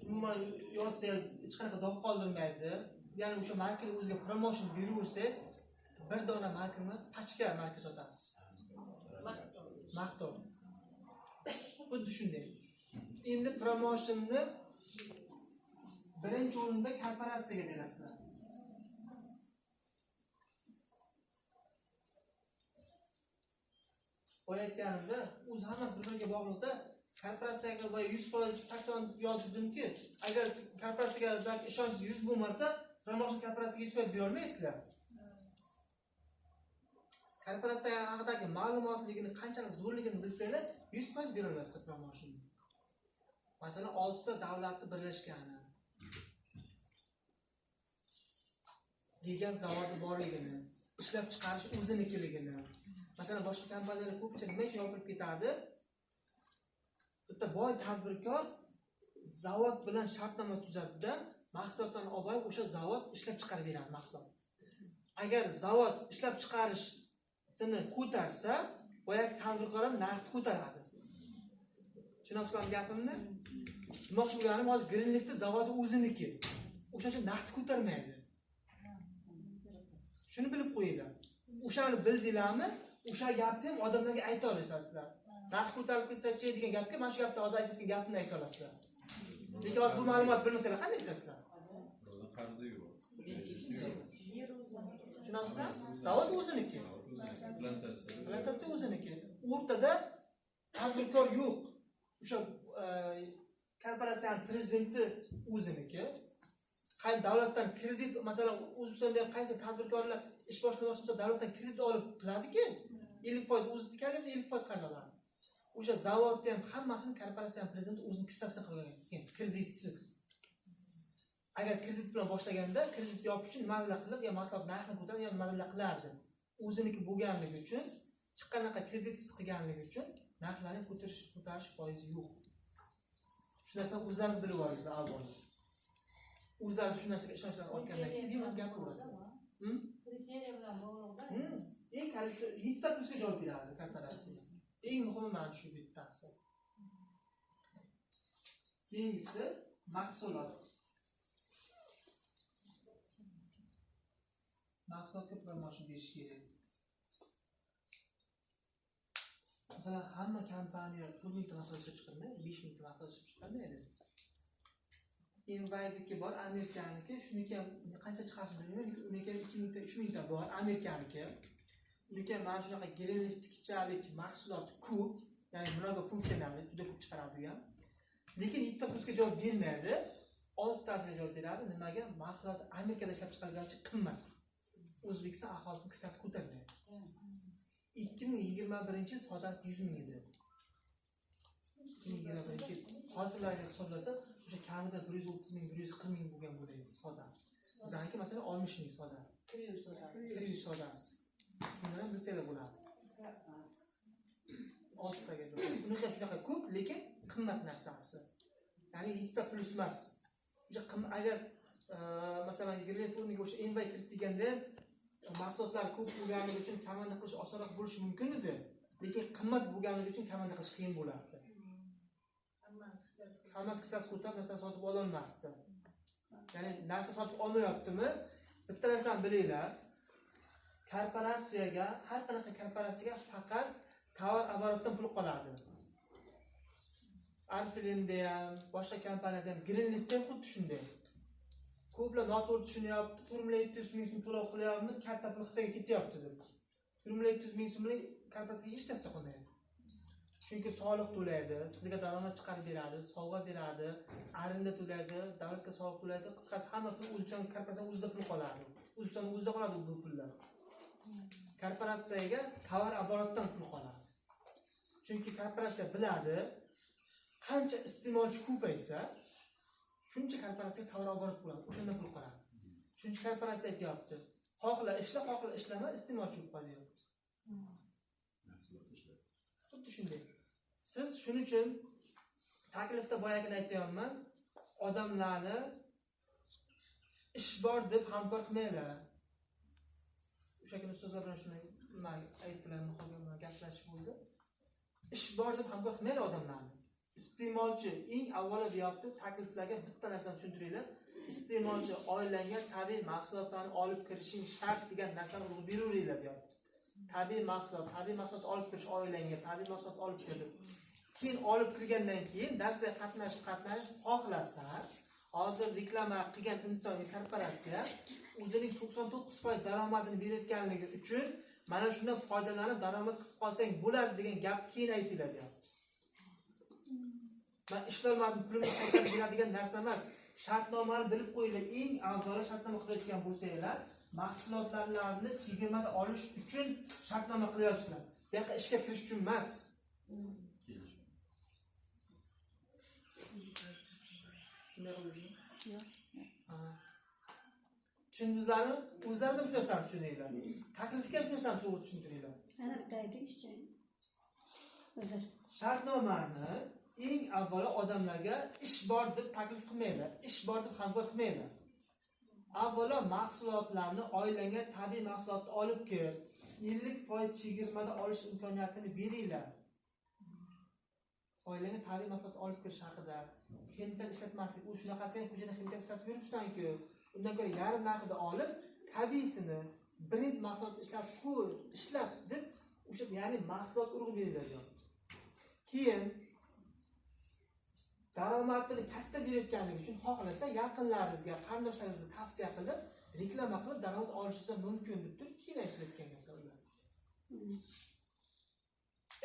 Umuman yozsangiz hech qanaqa dog' qoldirmaydi. Ya'ni o'sha marketga o'ziga promotion beraversangiz, bir dona market emas, pachka market sotasiz. Maqtov. Xuddi shunday. Endi promosionni birinchi o'rinda korporatsiyaga berasizlar. O'ylayotganimda, o'zi hammasi bir-biriga bog'liqda. Korporatsiyaga va 100% 80 yozdim-ki, agar korporatsiyaga ishonchingiz 100 bo'lmasa, promotion korporatsiyaga 100% bera olmaysizlar. Korporatsiya haqidagi ma'lumotligini, qanchalik zo'rligini bilsanglar, 100% bera olasizlar promosionni. Masalan, 6 ta davlatni birlashgani, degan zavodi borligini, ishlab chiqarish o'zinikiligini. Masalan, boshqa kompaniyalar ko'pchilik nima uchun yopilib ketadi? Bitta boy tadbirkor zavod bilan shartnoma tuzadi-da, mahsulotlarni olib borib o'sha zavod ishlab chiqarib beradi mahsulot. Agar zavod ishlab chiqarishni ko'tarsa, boyagi tadbirkor ham narxni ko'taradi. Tushunamsizlarmi gapimni? Demoqchi bo'lganim, hozir Greenleaf'da zavodi o'ziniki. O'sha uchun narxni ko'tarmaydi. Shuni bilib qo'yinglar. O'shani bildinglarmi? O'sha gapni ham odamlarga ayta olasizlar. Narx ko'tarib ketsa-chi degan gapga mana shu gapni hozir aytgan gapni ayta olasizlar. Lekin hozir bu ma'lumot bilmasanglar qanday aytasizlar? Qarzi yo'q. Tushunamsizlar? Zavod o'ziniki. Plantatsiya o'ziniki. O'rtada tadbirkor yo'q. O'sha korporatsiyaning prezidenti o'ziniki. Qaysi davlatdan kredit, masalan, O'zbekistonda ham qaysi tadbirkorlar ish boshlamoqchi bo'lsa, davlatdan kredit olib qiladiki, 50% o'zi tikadi, 50% qarz oladi. O'sha zavodni ham hammasini korporatsiyaning prezidenti o'zining kissasidan qilgan, kreditsiz. Agar kredit bilan boshlaganda, kredit yopish uchun nimalar qilib, yo mahsulot narxini ko'tarib, yo nimalar qilardi. O'ziniki bo'lganligi uchun, chiqqanaqa kreditsiz qilganligi uchun narxlarni ko'tarish foizi yo'q. Shu narsani o'zlaringiz bilib olasizlar avval. O'zlaringiz shu narsaga ishonchlanib olgandan keyin ham gapiraverasizlar. Kriteriya bilan bog'liqda. Eng kaliti 7 ta plusga javob beradi korporatsiya. Eng muhimi mana shu bittasi. Keyingisi mahsulot. Mahsulotga promotion berish kerak. Masalan, hamma kompaniya 4 mingta mahsulot ishlab chiqarmaydi, 5 mingta mahsulot ishlab chiqarmaydi. Invaydiki bor, Amerikaniki, shuniki ham qancha chiqarish bilmayman, uniki ham 2 mingta, 3 mingta bor, Amerikaniki. Uniki ham mana shunaqa Greenleaf'tikichalik mahsulot ko'p, ya'ni bunaqa funksionallik juda ko'p chiqaradi bu ham. Lekin 7 ta plusga javob bermaydi. 6tasiga javob beradi. Nimaga? Mahsulot Amerikada ishlab chiqarilganicha qimmat. O'zbekiston aholisining qissasi ko'tarilmaydi. 2021-yil sodasi 100 ming edi. 2021-yil hozirlarga hisoblasa, o'sha kamida 130 ming, 140 ming bo'lgan bo'laydi sodasi. Bizaniki masalan 60 ming soda. Kirish sodasi. Shundan ham bilsanglar bo'ladi. 6taga javob. Uni ham shunaqa ko'p, lekin qimmat narsasi. Ya'ni 7ta plyus emas. O'sha agar masalan grillet o'rniga o'sha envay kirib deganda mahsulotlar ko'p bo'lganligi uchun komanda qilish osonroq bo'lishi mumkin edi, lekin qimmat bo'lganligi uchun komanda qilish qiyin bo'lardi. Hammasi qissasi ko'tarib narsa sotib ola olmasdi. Ya'ni narsa sotib olmayaptimi? Bitta narsani bilinglar. Korporatsiyaga, har qanaqa korporatsiyaga faqat tovar оборотdan pul qoladi. Alfilinda ham, boshqa kompaniyada ham, Greenleaf'da ham xuddi shunday. Ko'plar noto'g'ri tushunyapti. Turmlar 700 ming so'm to'lov qilyapmiz, katta pul Xitoyga ketyapti deb. Turmlar 700 ming so'mlik korporatsiyaga hech narsa qilmaydi. Chunki soliq to'laydi, sizga daromad chiqarib beradi, sovg'a beradi, arenda to'laydi, davlatga soliq to'laydi. Qisqasi hamma pul O'zbekiston korporatsiyasi o'zida pul qoladi. O'zbekiston o'zida qoladi bu pullar. Korporatsiyaga tovar оборотdan pul qoladi. Chunki korporatsiya biladi, qancha iste'molchi ko'paysa, shuncha korporatsiyaga tovar оборот bo'ladi, o'shanda pul qoladi. Shuncha korporatsiya aytayapti, xohla ishla, xohla ishlama, iste'molchi bo'lib qolyapti. Xuddi shunday. Siz shuning uchun taklifda boyagini aytayapman, odamlarni ish bor deb hamkor qilmanglar. O'sha kuni ustozlar bilan shuni aytdilar, muhokama gaplashib bo'ldi. Ish bor deb hamkor qilmanglar odamlarni. Iste'molchi eng avvalo deyapti, takliflarga bitta narsani tushuntiringlar. Iste'molchi oilangga tabiiy mahsulotlarni olib kirishing shart degan narsani urg'u beraveringlar deyapti. Tabiiy mahsulot olib kirish oilangga, tabiiy mahsulot olib kirib. Keyin olib kirgandan keyin darsga qatnashib xohlasa, hozir reklama qilgan inson korporatsiya o'zining 99% daromadini berayotganligi uchun mana shundan foydalanib daromad qilib qolsang bo'ladi degan gapni keyin aytinglar deyapti. Men ishlolmadim, pulimni qaytarib beradigan narsa emas. Shartnomani bilib qo'yinglar. Eng avvalo shartnoma qilayotgan bo'lsanglar, mahsulotlarni chegirmada olish uchun shartnoma qilyapsizlar. Bu yoqqa ishga kirish uchun emas. Tushundingizlarmi? O'zlaringiz ham shu narsani tushuninglar. Taklifga ham shu narsani to'g'ri tushuntiringlar. Ana bitta aytingchi. O'zir. Shartnomani eng avvalo odamlarga ish bor deb taklif qilmanglar, ish bor deb hamkor qilmanglar. Avvalo mahsulotlarni oilangga tabiiy mahsulotni olib kir, 50% chegirmada olish imkoniyatini beringlar. Oilangga tabiiy mahsulot olib kirish haqida, ximikal ishlatmaslik, u shunaqasi ham xo'jani ximikal ishlatib yuribsan-ku, undan ko'ra yarim narxida olib, tabiiysini brend mahsulot ishlab ko'r, ishlab deb o'sha ya'ni mahsulot urg'u beringlar deyapti. Keyin daromadini katta berayotganligi uchun xohlasa yaqinlaringizga, qarindoshlaringizga tavsiya qilib, reklama qilib daromad olishingiz mumkin deb turib keyin aytilayotgan gaplar ular.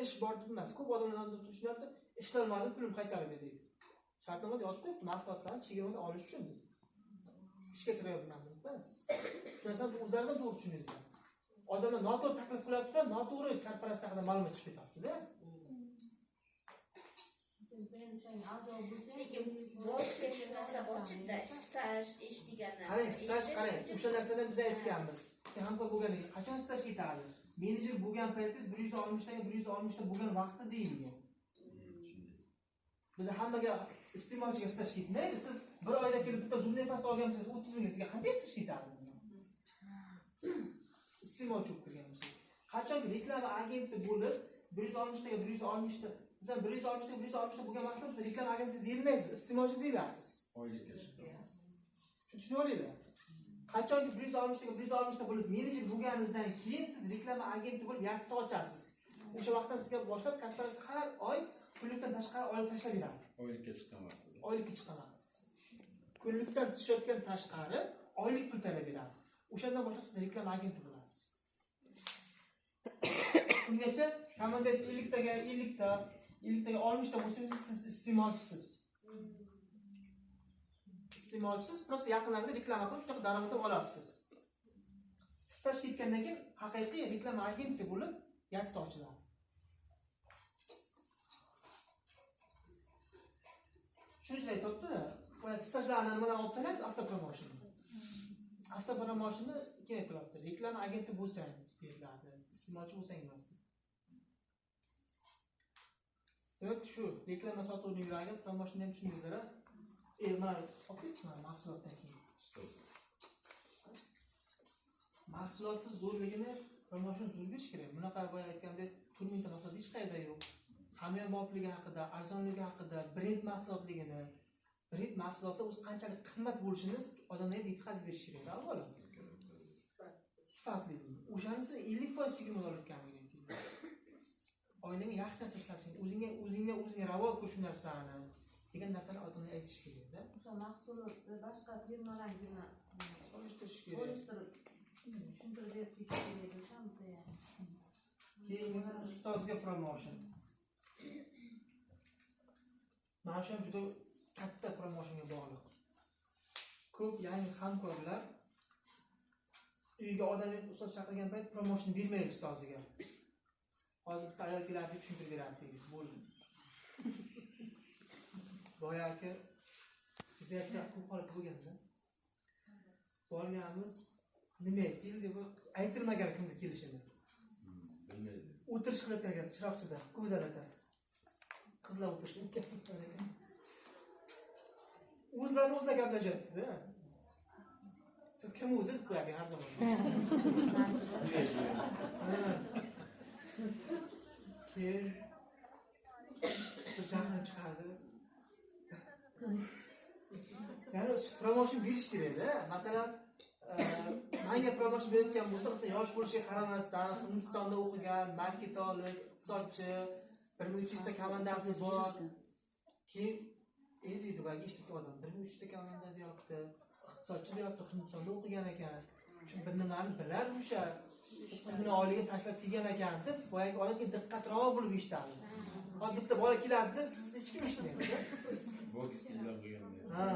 Ish bor deb emas. Ko'p odamlar tushunadi, ishlolmadim, pulimni qaytarib ber deydi. Shartnomada yozib qo'yibdi, mahsulotlarni chegirmada olish uchun deb. Ishga kiryapman emas. Shu narsani o'zlaringiz ham to'g'ri tushuningizlar. Odamlar noto'g'ri taklif qilyapti, noto'g'ri korporatsiya haqida ma'lumot chiqib ketyapti-da. Lekin boshqa shu narsa borchida staj ish deganlar. Qarang, staj qarang. O'sha narsadan biz aytganmiz. Hamkor bo'lgandan qachon staj ketadi? Menejer bo'lgan paytingiz 160 taga 160 ta bo'lgan vaqtda deyilgan. Biz hammaga iste'molchiga staj ketmaydi. Siz bir oyda kelib bitta zumdan past olgansiz 30 ming sizga qanday staj ketadi? Iste'molchi bo'lib kirgansiz. Qachonki reklama agenti bo'lib 160 taga 160 ta, sizlar 160 ta 160 ta bo'lgan vaqtda siz reklama agenti deyilmaysiz, iste'molchi deyilasiz. Oylikka chiqadi. Shu tushunib olinglar. Qachonki 160 taga 160 ta bo'lib menejer bo'lganingizdan keyin siz reklama agenti bo'lib yaktita ochasiz. O'sha vaqtdan sizga boshlab korporatsiya har oy pullikdan tashqari oylik tashlab beradi. Oylikka chiqqan vaqtida. Oylikka chiqamiz. Kunlikdan tushayotgan tashqari oylik pul talab beradi. O'shandan boshlab siz reklama agenti bo'lasiz. Ungacha komandangiz 50 taga 50 ta 60 ta bo'lsangiz siz iste'molchisiz. iste'molchisiz, prosta yaqinlarga reklama qilib shunaqa daromad olyapsiz. Staj ketgandan keyin haqiqiy reklama agenti bo'lib yatib ochiladi. Shuncha aytibdi-da, stajlarni nimadan olib tashlab avtopromotion. Avtopromosionni keyin aytilyapti. Reklama agenti bo'lsang beriladi, iste'molchi bo'lsang emas. Demak, shu reklama sotuvchilarga promotion ham tushundingizlar-a? Mana o'qiyman mahsulotdan keyin. Mahsulotni zo'rligini promotion zo'r berish kerak. Bunaqa boya aytgandek, pul mingta mahsulot hech qayerda yo'q. Hamyonbopligi haqida, arzonligi haqida, brend mahsulotligini, brend mahsulotlar o'zi qanchalik qimmat bo'lishini odamlarga yetkazib berish kerak. Avvalo sifatli. O'shanisi 50% chegirma olayotganligini aytdi. Oilaga yaxshi narsa ishlatishing, o'zingga ravo ko'rish narsani, degan narsani odamga aytish kerak-da. O'sha mahsulot boshqa firmalar bilan Solishtirish kerak. solishtirib tushuntirib berib ketish kerak desamsa ham. Keyingisi ustozga promotion. Mana shu ham juda katta promotionga bog'liq. Ko'p yangi hamkorlar uyga odam ustoz chaqirgan payt promotion bermaydi ustoziga. Hozir bitta ayol keladi, tushuntirib beradi deydi. Bo'ldi. Boyagi bizga ko'p holat bo'lganda borganmiz, nima keldi deb aytilmagan kimdir kelishini. Bilmaydi. O'tirish qilayotgan ekan chiroqchida, ko'zalada. Qizlar o'tirishgan. O'zlarini o'zlari gaplashyapti-da. Siz kim o'zi deb qo'ygan har zaman. Keyin bir jahlim chiqadi. Ya'ni promotion berish kerak-da. Masalan, menga promotion berayotgan bo'lsa, masalan, yosh bo'lishiga qaramasdan Hindistonda o'qigan, marketolog, iqtisodchi, 1300 ta komandasi bor. Keyin deydi, bagi eshitib odam 1300 ta komanda deyapti, iqtisodchi deyapti, Hindistonda o'qigan ekan. Shu bir nimani bilar o'sha. Pulni oilaga tashlab kelgan ekan deb, boyagi odamga diqqatroq bo'lib eshitadi. Hozir bitta bola keladi, siz hech kim eshitmaydi. Boks bilan bo'lganda. Ha.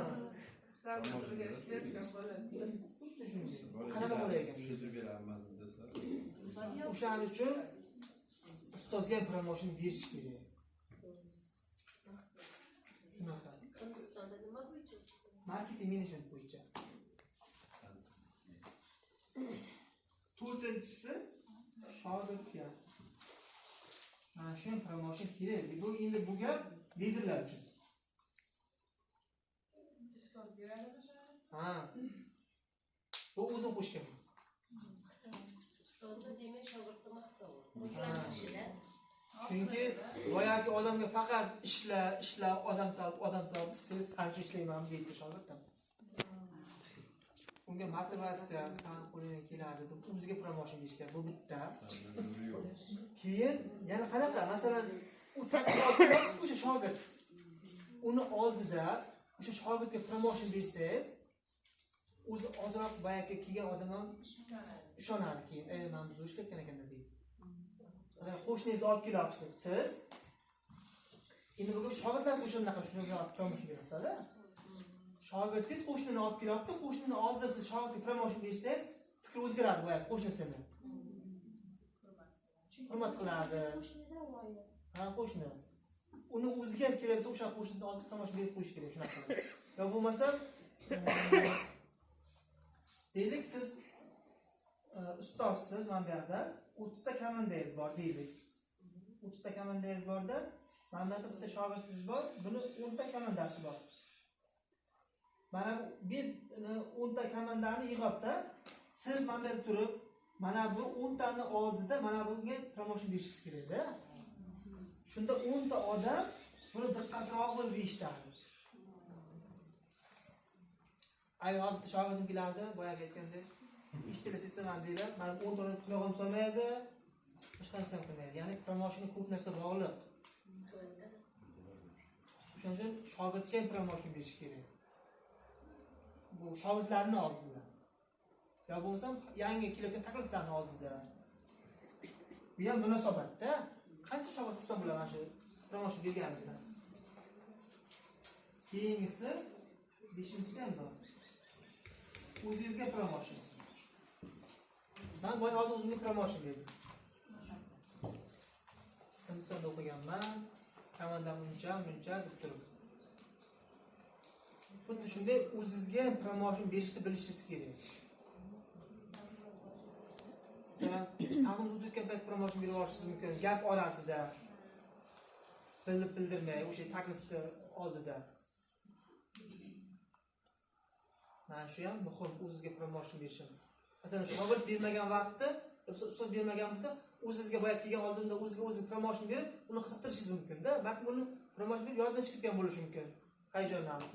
Promotionga ishlayotgan bola. Qanaqa bola ekan? Tushuntirib beraman desa. O'shaning uchun ustozga promotion berish kerak. Shunaqa. Hindistonda nima bo'yicha? Marketing menejment bo'yicha. To'rtinchisi shogirdga. Mana shu promotion kerak. Bu endi bu gap liderlar uchun. Ha. Bu o'zim qo'shgan. Ustozda demak shogirdni maqtov. Chunki boyagi odamga faqat ishla, odam top, siz qancha ishlayman deydi shogirddan. Unga motivatsiya, san qo'lingdan keladi deb o'ziga promotion berish kerak. Bu bitta. Keyin yana qanaqa? Masalan, u taqdirda o'sha shogird uni oldida o'sha shogirdga promotion bersangiz, o'zi ozroq boyagi kelgan odam ham ishonadi keyin. Men biz ishlayotgan ekan deydi. Masalan, qo'shningizni olib kelyapsiz siz. Endi bu shogirdlarga o'shanaqa promotion berasizlar-da. Shogirdingiz qo'shnini olib kelyapti, qo'shnini oldida siz shogirdga promotion bersangiz, fikri o'zgaradi boyagi qo'shnisini. Hurmat qiladi. Ha, qo'shni. Uni o'ziga ham kelsa, o'sha qo'shnisini oldida promotion berib qo'yish kerak, shunaqa qilib. Yo bo'lmasa, deylik siz ustozsiz, mana bu yerda 30 ta komandangiz bor deylik. 30 ta komandangiz borda, mana bu bitta shogirdingiz bor, buni 10 ta komandasi bor. Mana bu 10 ta komandani yig'ibda siz mana bu yerda turib, mana bu 10 tani oldida mana bunga promotion berishingiz kerak-da. Shunda 10 ta odam buni diqqatroq bo'lib eshitadi. Agar hozir shogirdim keladi, boyaga aytgandek, ishchilar sisteman deylar, men 10 ta qulog'im solmaydi, boshqa narsa ham qilmaydi. Ya'ni promotionga ko'p narsa bog'liq. Shuning uchun shogirdga ham promotion berish kerak. Bu shogirdlarni oldida. Yo bo'lmasam, yangi kelayotgan takliflarni oldida. Bu ham munosabatda qancha shogird xursand bo'ladi mana shu promotion berganingizdan. Keyingisi beshinchisi ham bor. O'zingizga promotion. Men boya hozir o'zimga promotion berdim. Hindistonda o'qiganman, komandam muncha deb turib. Xuddi shunday o'zingizga promotion berishni bilishingiz kerak. Masalan, tag'in hududga payt promotion berib olishingiz mumkin. Gap orasida bildirmay, o'sha taklifni oldida. Mana shu ham muhim, o'zingizga promotion berishim. Masalan, shogird bermagan vaqtda, ustoz bermagan bo'lsa, o'zingizga boya kelgan oldinda o'zingizga promotion berib, uni qiziqtirishingiz mumkin-da. Balki uni promotion berib yoddan chiqib ketgan bo'lishi mumkin. Hayajonlanib,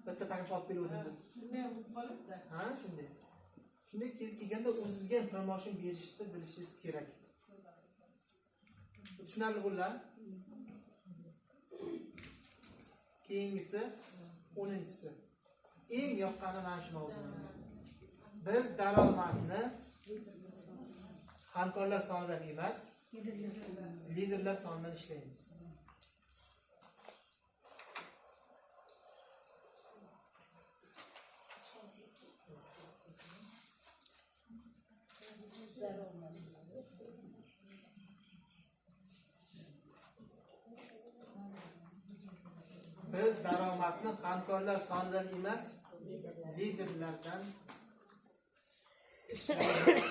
bitta taklif olib kelgandim deb. Shunday bo'lib qolibdi. Ha, shunday. Shunday kez kelganda o'zingizga promotion berishni bilishingiz kerak. Tushunarli bo'ladi? Keyingisi 10-si. Eng yoqqani mana shu mavzu. Biz daromadni hamkorlar sonidan emas, liderlar sonidan ishlaymiz. Biz daromadni hamkorlar sonidan emas, liderlardan ishlaymiz.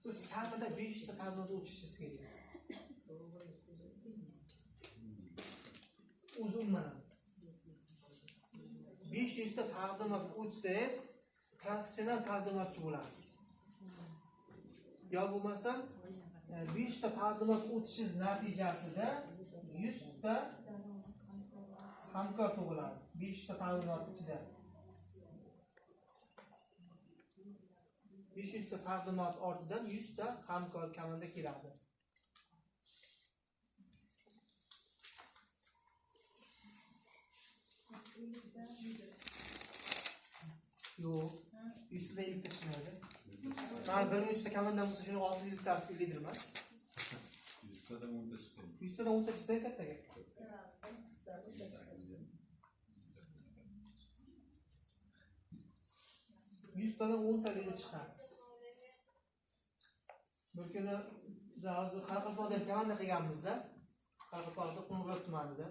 Siz kamida 5 ta tadbirda o'tishingiz kerak. Uzunman. 500 ta taqdimot o'tsangiz, professional taqdimotchi bo'lasiz. Yo bo'lmasa 5 ta taqdimot o'tishingiz natijasida 100 ta hamkor tug'iladi. 5 ta taqdimot ichida. 500 ta taqdimot ortidan 100 ta hamkor kamida keladi. Yo'q, 100 ta 50 ta chiqmaydi. Mana 100 ta kamida bo'lsa, shuni 600 tasiga lider emas. 100 tadan 10 ta chiqsa. 100 tadan 10 ta chiqsa katta gap. 100 tadan 10 ta lider chiqadi. Bir kuni biz hozir Qarqarpog'da komanda qilganmizda, Qarqarpog'da Qo'ng'irot tumanida.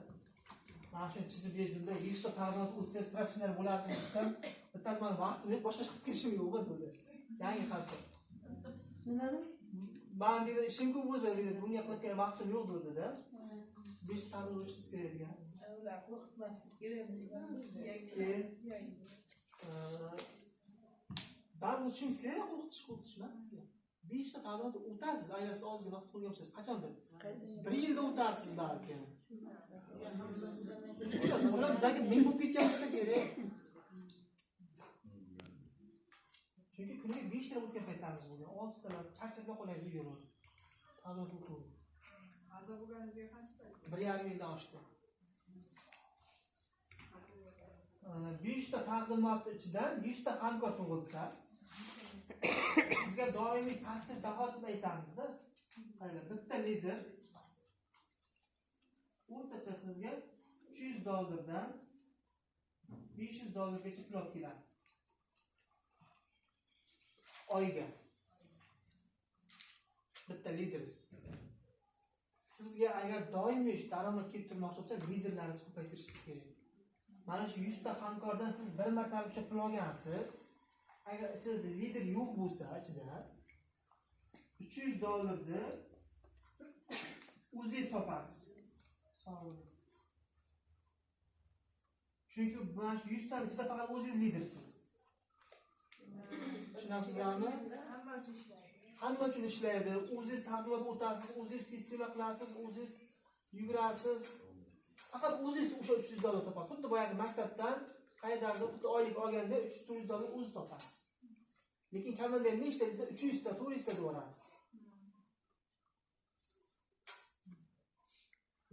Mana shuni chizib berdimda, 100 ta taqdimot o'tsangiz professional bo'lasiz desam, bittasi meni vaqtim yo'q, boshqa ish qilib kelishim yo'q dedi. Yangi xalq. Nimani? Men dedi, ishim ko'p o'zi dedi, bunga qilayotgan vaqtim yo'q dedi-da. 5 ta taqdimot o'tishimiz kerak degan. Ular qo'rqitmaslik kerak. Keyin baribir o'tishimiz kerak, qo'rqitish emas. 5 ta taqdimot o'tasiz, agar siz ozgina vaqt qolgan bo'lsangiz, qachondir? 1 yilda o'tasiz balki. Masalan, bizga men bo'lib ketgan bo'lsa kerak. Chunki kuniga 5 ta o'tgan paytlarimiz bo'lgan. 6 talar charchab qolaydi yurib. Taqdimot o'tib. Hozir bo'lganingizga qancha? 1,5 yildan oshdi. 5 ta taqdimot ichidan 100 ta hamkor tug'ilsa, sizga doimiy passiv dahot deb aytamiz-da. Qarang, bitta lider o'rtacha sizga $300 dan $500 gacha pul olib keladi. Oyga. Bitta lidersiz. Sizga agar doimiy daromad kelib turmoqchi bo'lsa, liderlaringizni ko'paytirishingiz kerak. Mana shu 100 ta hamkordan siz bir marta o'sha pul olgansiz. Agar ichida lider yo'q bo'lsa, ichida $300 ni o'zingiz topasiz. Chunki mana shu 100 ta ichida faqat o'zingiz lidersiz. Tushunasizmi? Hamma uchun ishlaydi. O'zingiz taqdimot o'tasiz, o'zingiz sistema qilasiz, o'zingiz yugurasiz. Faqat o'zingiz o'sha $300 topasiz. Xuddi boyagi maktabdan qayerdadir xuddi oylik olganda $300 o'zingiz topasiz. Lekin komanda nechta desa 300 ta, 400 ta deb olasiz.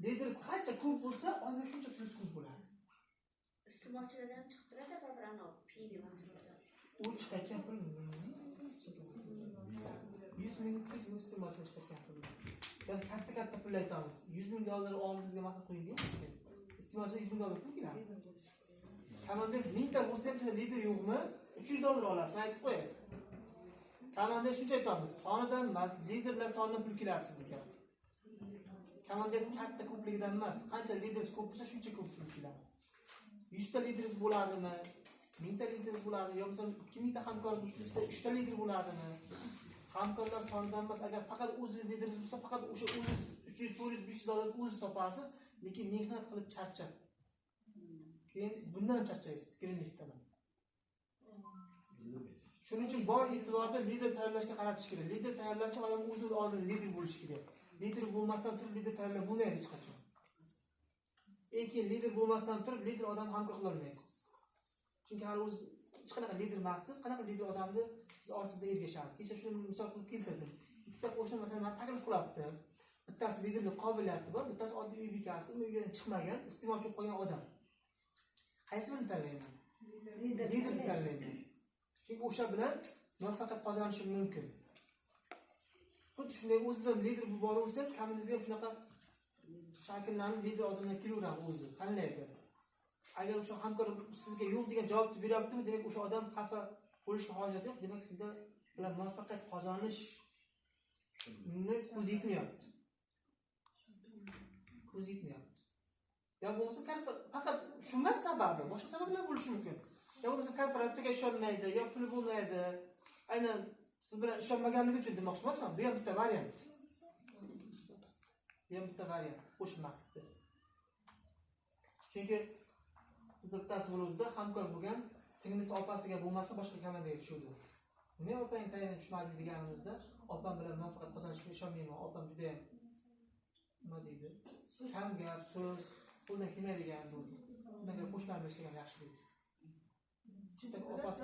Lideringiz qancha ko'p bo'lsa, oyma shuncha pul ko'p bo'ladi. Iste'molchilardan chiqib turadi baribir anavi piyli mahsulotlar. U chiqayotgan pul 100 ming, 200 ming iste'molchilar chiqayotgan pul. Yani katta pul aytamiz. 100 ming dollar oldingizga maqsad qo'ying sizga. Iste'molchilar 100 ming dollar pul keladi. Komandangiz 1000 ta bo'lsa ham sizda lider yo'qmi? 300 dollar olasiz, aytib qo'yay. Komandangiz shuncha aytamiz. Sonidan emas, liderlar sonidan pul keladi sizga. Komandangiz katta ko'pligidan emas, qancha lideringiz ko'p bo'lsa shuncha ko'p pul keladi. 100 ta lideringiz bo'ladimi? 1000 ta lideringiz bo'ladimi? Yoki masalan 2000 ta hamkoringiz bo'lsa 3 ta lider bo'ladimi? Hamkorlar sonidan emas, agar faqat o'zingiz lideringiz bo'lsa, faqat o'sha o'zingiz 300, 400, 500 dollar o'zingiz topasiz, lekin mehnat qilib charchab. Keyin bundan ham charchaysiz, Greenleaf'dan. Shuning uchun bor e'tiborni lider tayyorlashga qaratish kerak. Lider tayyorlashchi odam o'zi oldin lider bo'lishi kerak. Lider bo'lmasdan turib lider tayyorlab bo'lmaydi hech qachon. Lekin lider bo'lmasdan turib lider odam hamkor qila olmaysiz. Chunki hali o'zi hech qanaqa lider emassiz, qanaqa lider odamni siz ortingizda ergashadi. Kecha shuni misol qilib keltirdim. Ikkita qo'shni masalan meni taklif qilyapti. Bittasi liderlik qobiliyati bor, bittasi oddiy uy bekasi, uydan chiqmagan, iste'molchi bo'lib qolgan odam. Qaysi birini tanlayman? Liderni tanlayman. Chunki o'sha bilan muvaffaqiyat qozonishim mumkin. Xuddi shunday o'zingiz ham lider bo'lib boraversangiz, kamingizga ham shunaqa shakllanib lider odamlar kelaveradi o'zi, tanlaydi. Agar o'sha hamkor sizga yo'q degan javobni beryaptimi, demak o'sha odam xafa bo'lishga hojati yo'q, demak sizda bilan muvaffaqiyat qozonish ko'z yetmayapti. Ko'z yetmayapti. Ya bo'lmasa faqat shu emas sababi, boshqa sabablar bo'lishi mumkin. Ya bo'lmasa korporatsiyaga ishonmaydi, yo puli bo'lmaydi. Aynan siz bilan ishonmaganligi uchun demoqchi emasman. Bu ham bitta variant. Bu ham bitta variant qo'shilmaslikda. Chunki bizda bittasi bo'luvdi, hamkor bo'lgan, singlisi opasiga bo'lmasa boshqa komandaga tushuvdi. Nima opang tayinli tushmadi deganimizda, opam bilan muvaffaqiyat qozonishga ishonmayman. Opam juda ham nima deydi? Kam gap, so'z, qo'ldan kelmaydigan bo'ldi. Bundan qo'shnilar bilan ishlagan yaxshi deydi. Chunki opasi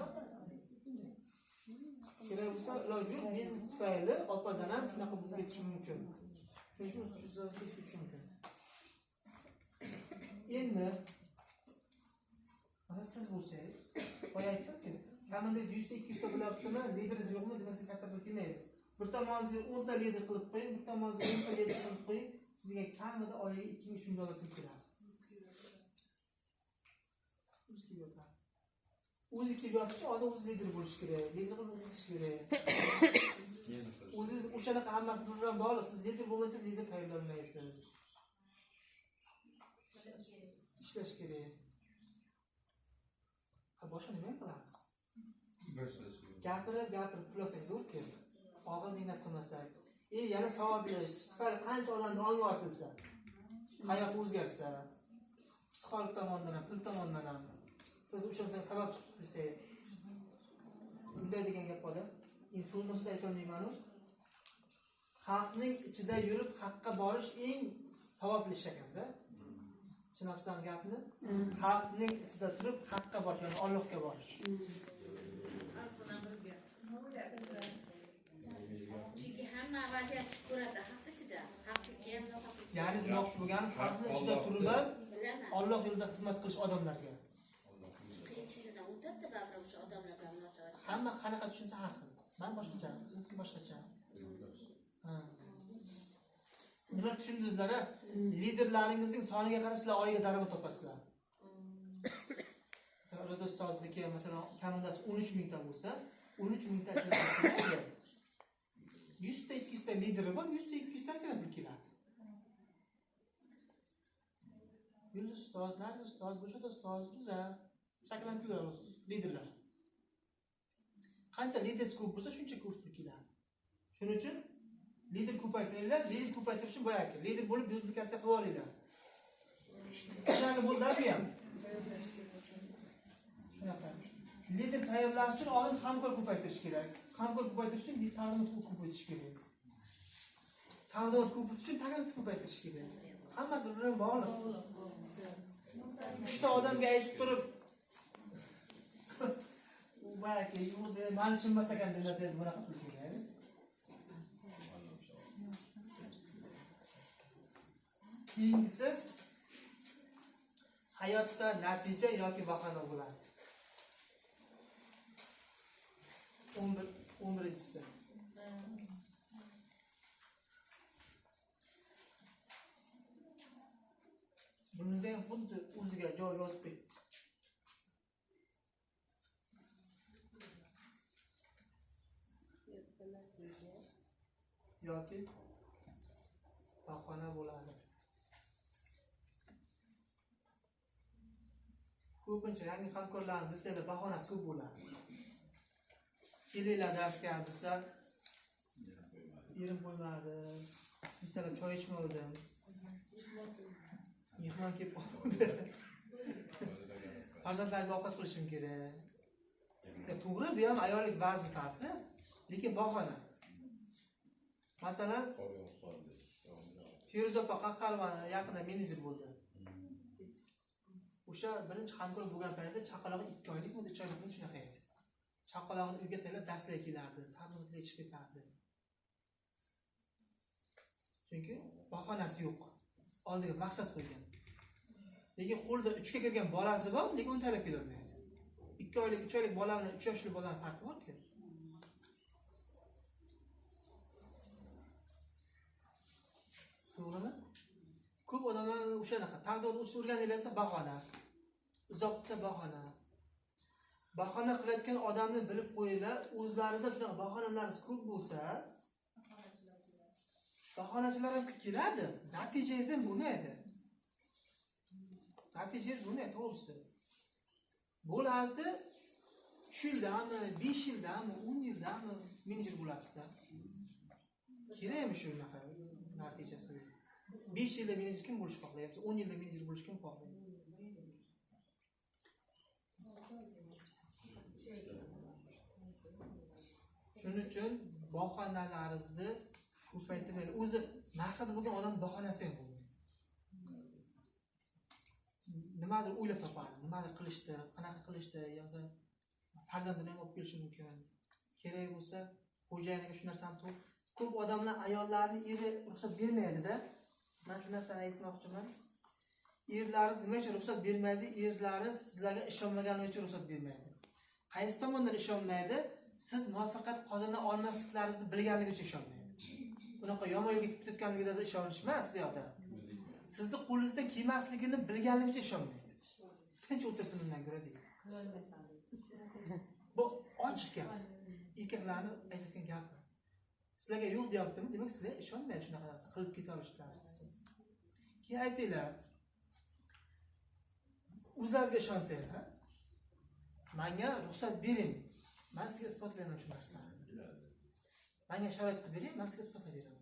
kerak bo'lsa, iloji yo'q, biznes tufayli opadan ham shunaqa bo'lib ketishi mumkin. Shuning uchun sizga ketishi mumkin. Endi mana siz bo'lsangiz, boya aytdim-ku, kamida 100 ta 200 ta bo'lyaptimi, lideringiz yo'qmi demasa katta pul kelmaydi. Bir tomoningizga 10 ta lider qilib qo'ying, bir tomoningizga 10 ta lider qilib qo'ying, sizga kamida oyiga 2-3 dollar pul keladi. O'zi kelyapti, odam o'zi lider bo'lishi kerak, lider bo'lish kerak. O'zingiz o'shanaqa hammasi bilan bog'liq, siz lider bo'lmasangiz lider tayyorlanmaysiz. Ishlash kerak. Boshqa nima qilamiz? Gapirib pul olsak zo'r-ku. Og'ir mehnat qilmasak. Yana savobli, tufayli qancha odamni ongi ortilsa, hayot o'zgarsa, psixologik tomondan ham, pul tomondan ham siz o'sha sabab chiqib tursangiz. Bunday degan gap bor-da. So'zni siz ayta olmayman-ku. Xalqning ichida yurib haqqa borish eng savobli ish ekan-da. Tushunabsan gapni? Xalqning ichida turib haqqa borish, ya'ni Allohga borish. Chunki hamma vaziyatni ko'radi, haq ichida, haqlikka ham nohaqlikka. Ya'ni demoqchi bo'lgan xalqning ichida turib Alloh yo'lida xizmat qilish odamlarga. Qiyinchiligidan o'tadi baribir o'sha odamlar bilan munosabat. Hamma qanaqa tushunsa har xil. Men boshqacha, sizniki boshqacha. Ha. Nima tushundingizlar? Liderlaringizning soniga qarab sizlar oyiga daromad topasizlar. Masalan, Rodo ustozniki masalan kamidasi 13 ming ta bo'lsa, 13 ming ta ichida 100 ta 200 ta lideri bor, 100 ta 200 ta ichida pul keladi. Yulduz ustozlar, ustoz bo'lsa ustoz biza shakllantirib liderlar. Qancha lider ko'p bo'lsa, shuncha ko'p pul keladi. Shuning uchun lider ko'paytiringlar, lider ko'paytirish uchun boyagi lider bo'lib duplikatsiya qilib olinglar. Shunday bo'ladi ham. Shunaqa. Lider tayyorlash uchun oldin hamkor ko'paytirish kerak. Hamkor ko'paytirish uchun ta'limot ko'paytirish kerak. Ta'limot ko'paytirish uchun ta'limot ko'paytirish kerak. Hammasi bir-biriga bog'liq. 3 ta odamga aytib turib boyagi yo'lda mani tushunmas ekan desangiz bunaqa pul keladi. Keyingisi hayotda natija yoki bahona bo'ladi. 11-si. Bunda ham xuddi o'ziga javob yozib qo'yibdi. Yoki bahona bo'ladi. Ko'pincha yangi hamkorlarni desanglar bahonasi ko'p bo'ladi. Kelinglar darsga desa, yerim bo'lmadi, bittalar choy ichmovdim, mehmon kelib qoldi, farzandlarga ovqat qilishim kerak. To'g'ri, bu ham ayollik vazifasi, lekin bahona. Masalan, Feruza opa Qahqalvani yaqinda menejer bo'ldi. O'sha birinchi hamkor bo'lgan paytda chaqalog'i 2 oylikmi, 3 oylikmi shunaqa edi. Chaqalog'ini uyga tayyorlab darslarga kelardi, tadbirga ichib ketardi. Chunki bahonasi yo'q. Oldiga maqsad qo'ygan. Lekin qo'lda 3 ga kirgan bolasi bor, lekin uni talab kelolmaydi. 2 oylik, 3 oylik bola bilan 3 yoshli bolaning farqi bor-ku. To'g'rimi? Ko'p odamlar o'shanaqa taqdirda o'tishni o'rganayotsa bahona, uzoq desa bahona. Bahona qilayotgan odamni bilib qo'yinglar, o'zlaringizda shunaqa bahonalaringiz ko'p bo'lsa, bahonachilar ham keladi, natijangiz ham bo'lmaydi. Natijangiz bo'lmaydi, to'g'risi. Bo'ladi, 3 yildami, 5 yildami, 10 yildami menejer bo'lasizlar. Kerakmi shunaqa natijasi? 5 yilda menejer kim bo'lish xohlayapti? 10 yilda menejer bo'lish kim xohlaydi? Shuning uchun bahonalaringizni ko'paytirmang. O'zi maqsadi bo'lgan odam bahonasi ham bo'lmaydi. Nimadir o'ylab topadi, nimadir qilishdi, qanaqa qilishdi, yo'qsa farzandini ham olib kelishi mumkin. Kerak bo'lsa, xo'jayiniga shu narsani to'p. Ko'p odamlar ayollarni eri ruxsat bermaydi-da. Men shu narsani aytmoqchiman. Erlaringiz nima uchun ruxsat bermaydi? Erlaringiz sizlarga ishonmaganligi uchun ruxsat bermaydi. Qaysi tomondan ishonmaydi? Siz muvaffaqiyat qozona olmasliklaringizni bilganligi uchun ishonmaydi. Bunaqa yomon yo'lga ketib ketganligida ishonish emas bu yoqda. Sizni qo'lingizdan kelmasligini bilganligi uchun ishonmaydi. Tinch o'tirsin undan ko'ra deydi. Bu ochiq gap. Erkaklarni aytayotgan gapi. Sizlarga yo'q deyaptimi? Demak, sizlar ishonmaysiz shunaqa narsa qilib keta olishlaringizni. Keyin aytinglar. O'zlaringizga ishonsanglar, ha? Menga ruxsat bering. Men sizga isbotlayman shu narsani. Menga sharoit qilib bering, men sizga isbotlab beraman.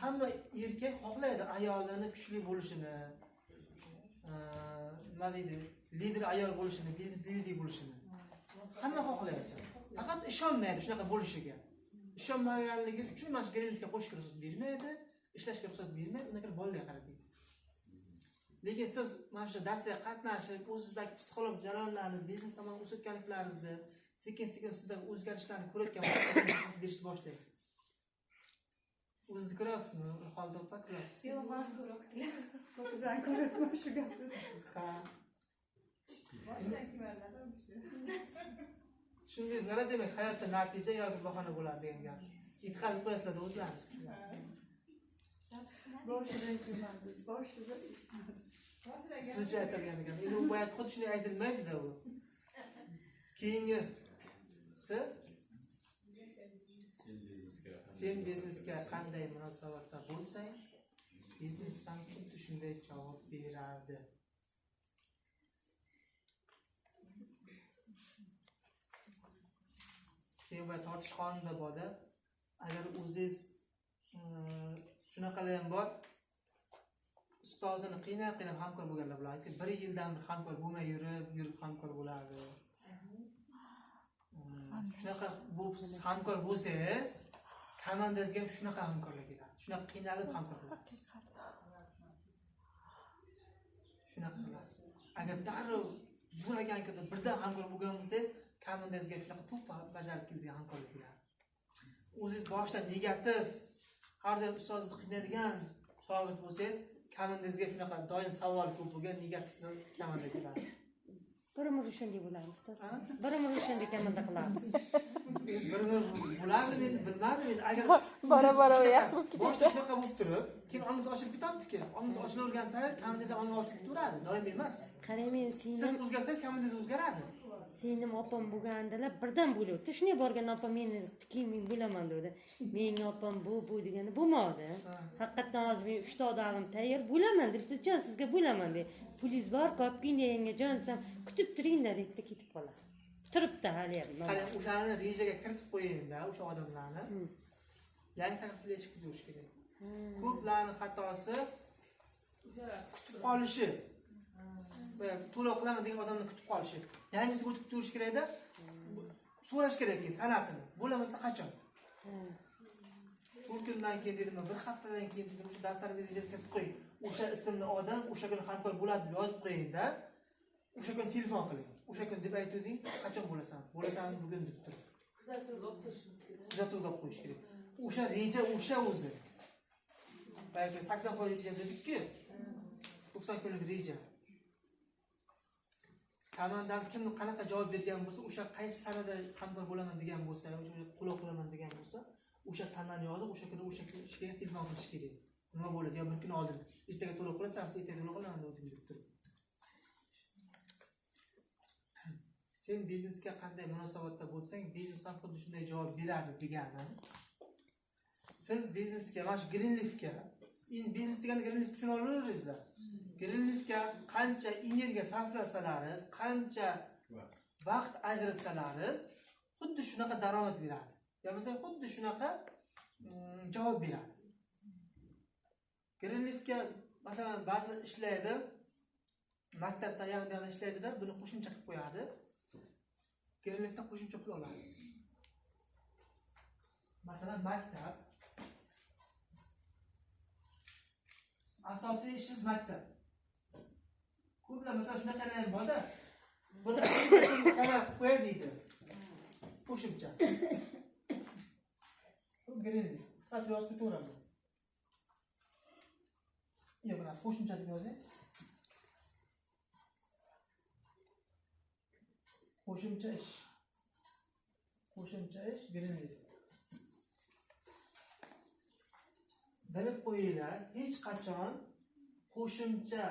Hamma erkak xohlaydi ayolini kuchli bo'lishini, nima deydi, lider ayol bo'lishini, biznes lider bo'lishini. Hamma xohlaydi. Faqat ishonmaydi shunaqa bo'lishiga. Ishonmaganligi uchun mana shu greenlikka qo'shishga ruxsat bermaydi, ishlashga ruxsat bermaydi, undan keyin bolalarga qaratadi. Lekin siz mana shu darsga qatnashib, o'zingizdagi psixologik jarayonlarni, biznes tomon o'sayotganliklaringizni, sekin-sekin sizdagi o'zgarishlarni ko'rayotgan vaqtda berishni boshlaydi. O'zingizni ko'ryapsizmi? Holda opa ko'ryapsiz. Yo'q, men ko'ryapman. Ko'pizdan ko'ryapman shu gapni. Ha. Boshdan kimlardan Tushundingiz, nima demak? Hayotda natija yoki bahona bo'ladi degan gap. Yetkazib qo'yasizlar o'zlaringiz. Boshidan ko'rmadi. Boshida Sizcha aytilgan ekan. Endi u boya xuddi shunday aytilmaydi-da u. Keyingi sen biznesga qanday munosabatda bo'lsang, biznes ham xuddi shunday javob beradi. Keyin va tortish qonunida borda, agar o'zingiz shunaqalar ham bor, ustozini qiynab hamkor bo'lganlar bo'ladi. 1 yildan hamkor bo'lmay yurib hamkor bo'ladi. Shunaqa hamkor bo'lsangiz, komandangizga ham shunaqa hamkorlik keladi. Shunaqa qiynalib hamkor qilasiz. Shunaqa qilasiz. Agar darrov zo'r ekanligida birdan hamkor bo'lgan bo'lsangiz, komandangizga shunaqa to'ppa bajarib keladigan hamkorlik keladi. O'zingiz boshdan negativ, har doim ustozingizni qiynaydigan shogird bo'lsangiz, komandangizga shunaqa doim savol ko'p bo'lgan, negativ komanda keladi. Birimiz o'shanday bo'lamiz, ustoz. Birimiz o'shanday komanda qilamiz. Bir-bir bo'ladimi endi, bilmadim endi. Agar Bora yaxshi bo'lib ketadi. boshida shunaqa bo'lib turib, keyin ongiz ochilib ketadi-ku. Ongiz ochilavergan sari komandangiz ham ongiz ochilib turaveradi, doim emas. Qarang, men Siz singlim, o'zgarsangiz, komandangiz o'zgaradi. singlim opam bo'lgandilar, birdan bo'lyapti. Shunday borgan opam meni keyin bo'laman dedi. Menga opam bu degani bo'lmadi. Haqiqatan hozir men 3 ta odamim tayyor bo'laman, Dilfuzjon sizga bo'laman dedi. Pulingiz bor, kopking yangajon desam, kutib turing-da dedi, ketib qoladi. Turibdi hali ham. Qani o'shani rejaga kiritib qo'ying-da, o'sha odamlarni. Yangi takliflar chiqarish kerak. Ko'plarning xatosi kutib qolishi. To'lov qilaman degan odamni kutib qolishi. Yangisiga o'tib turish kerakda. So'rash kerak keyin sanasini. Bo'laman desa qachon? 4 kundan keyin dedim, bir haftadan keyin dedim, o'sha daftarga rejaga kiritib qo'ying. O'sha ismli odam o'sha kuni hamkor bo'ladi deb yozib qo'ying-da. O'sha kuni telefon qiling. O'sha kun deb aytding, qachon bo'lasan? Bo'lasan bugun deb turib. Kuzatuvga qo'yib qo'yish kerak. O'sha reja o'sha o'zi. Balki 80% reja dedik-ku. 90 kunlik reja. Komandan kim qanaqa javob bergan bo'lsa, o'sha qaysi sanada hamkor bo'laman degan bo'lsa, o'sha qo'lov qilaman degan bo'lsa, o'sha sanani yozib, o'sha kuni o'sha ishga telefon qilish kerak. Nima bo'ladi? Yo bir kun oldin ertaga to'lov qilasanmi, ertaga to'lov qilaman deb turib. Sen biznesga qanday munosabatda bo'lsang, biznes ham xuddi shunday javob beradi degani. Siz biznesga, mana shu Greenleafga, biznes deganda Greenleaf tushuna olasizlar. Greenleafga qancha energiya sarflasalaringiz, qancha vaqt ajratsalaringiz, xuddi shunaqa daromad beradi. Ya masalan, xuddi shunaqa javob beradi. Greenleafga masalan ba'zi ishlaydi, maktabda yoqda ishlaydida, buni qo'shimcha qilib qo'yadi. Greenleafdan qo'shimcha pul olasiz. Masalan, maktab asosiy ishingiz maktab. Ko'plar masalan shunaqalar ham bor-da. Buni kamar qilib qo'yay deydi. Qo'shimcha. Bu Greenleaf. Qisqacha yozib ketaveramiz. Yo'q, mana qo'shimcha deb yozing. Qo'shimcha ish. Qo'shimcha ish Greenleaf. Bilib qo'yinglar, hech qachon qo'shimcha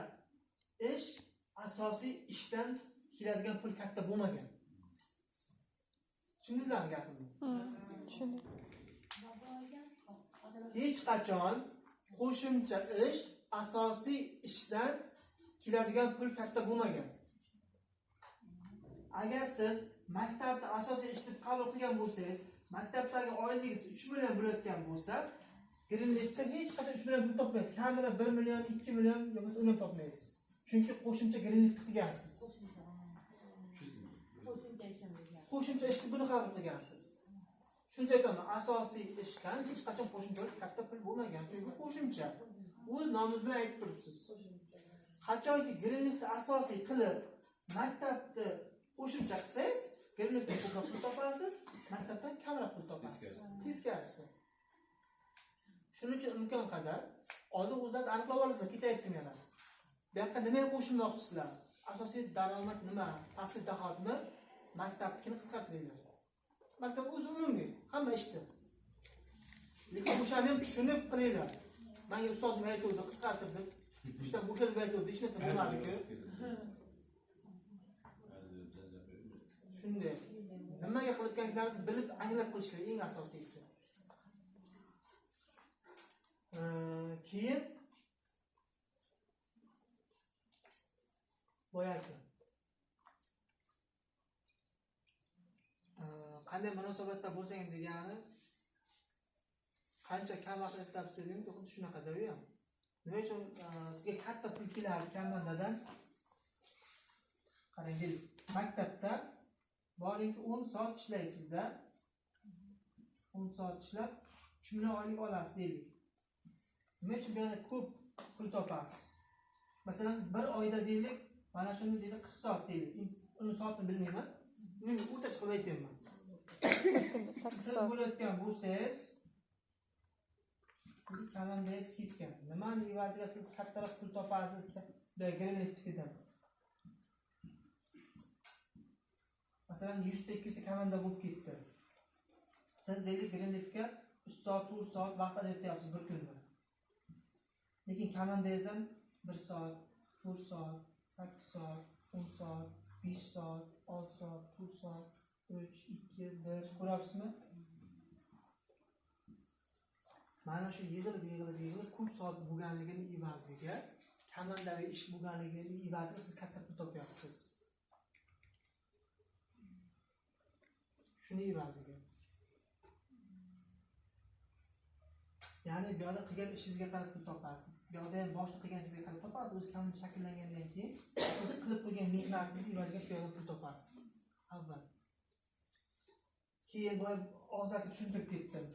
ish asosiy ishdan keladigan pul katta bo'lmagan. Tushundingizlarmi gapimni? Tushundim. Hech qachon qo'shimcha ish asosiy ishdan keladigan pul katta bo'lmagan. Agar siz maktabda asosiy ish deb qabul qilgan bo'lsangiz, maktabdagi oyligingiz 3 million bo'layotgan bo'lsa, Greenleafda hech qachon 3 million pul topmaysiz. Kamida 1 million, 2 million yoki undan topmaysiz. Chunki qo'shimcha Greenleaf qilgansiz. Qo'shimcha ishni buni qabul qilgansiz. Shuncha aytaman, asosiy ishdan hech qachon qo'shimcha katta pul bo'lmagan. Chunki qo'shimcha. O'z nomingiz bilan aytib turibsiz. Qachonki Greenleafda asosiy qilib maktabda qo'shimcha qilsangiz, Greenleafda ko'proq pul topasiz, maktabdan kamroq pul topasiz. Teskarisi. Shuning uchun imkon qadar oldin o'zingiz aniqlab olasizlar. Kecha aytdim yana. Bu yoqqa nimaga qo'shilmoqchisizlar? Asosiy daromad nima? Tahsil dahodmi? Maktabnikini qisqartiringlar. Maktab o'zi umumiy, hamma ishda. Lekin o'shani ham tushunib qilinglar. Menga ustozim aytuvdi, qisqartirdim. Ishdan bo'shatib aytuvdi, hech narsa bo'lmadi-ku. Shunday. Nimaga qilayotganliklaringizni bilib, anglab qilish kerak, eng asosiysi. Keyin boyagi qanday munosabatda bo'lsang degani, qancha kam vaqt ishlabsiz dedim, xuddi shunaqada u ham. Nima uchun sizga katta pul kelar komandadan? Qarang, maktabda boringki 10 soat ishlaysizda. 10 soat ishlab 3 million oylik olasiz deylik. Nima uchun yana ko'p pul topasiz? Masalan, bir oyda deylik, mana shuni deylik 40 soat deylik. Uni soatni bilmayman. Men o'rtacha qilib aytayman. Siz bo'layotgan bo'lsangiz, komandangiz ketgan. Nimani evaziga siz kattaroq pul topasiz? Granitnikidan. Masalan 100 ta 200 ta komanda bo'lib ketdi. Siz deylik granitga 3 soat, 4 soat vaqt ajratyapsiz bir kunda. Lekin komandangizdan 1 soat, 4 soat, 8 soat, 10 soat, 5 soat, 6 soat, 4 soat, 3, 2, 1 ko'ryapsizmi? Mana shu yig'ilib ko'p soat bo'lganligini evaziga, komandaviy ish bo'lganligini evaziga siz katta pul topyapsiz. Shuni evaziga. Ya'ni bu yerda qilgan ishingizga qarab pul topasiz. Bu yerda ham boshqa qilgan ishingizga qarab topasiz. O'z komanda shakllangandan keyin siz qilib qo'ygan mehnatingiz evaziga bu yerda pul topasiz. Avval. Keyin boya ozaki tushuntirib ketdim.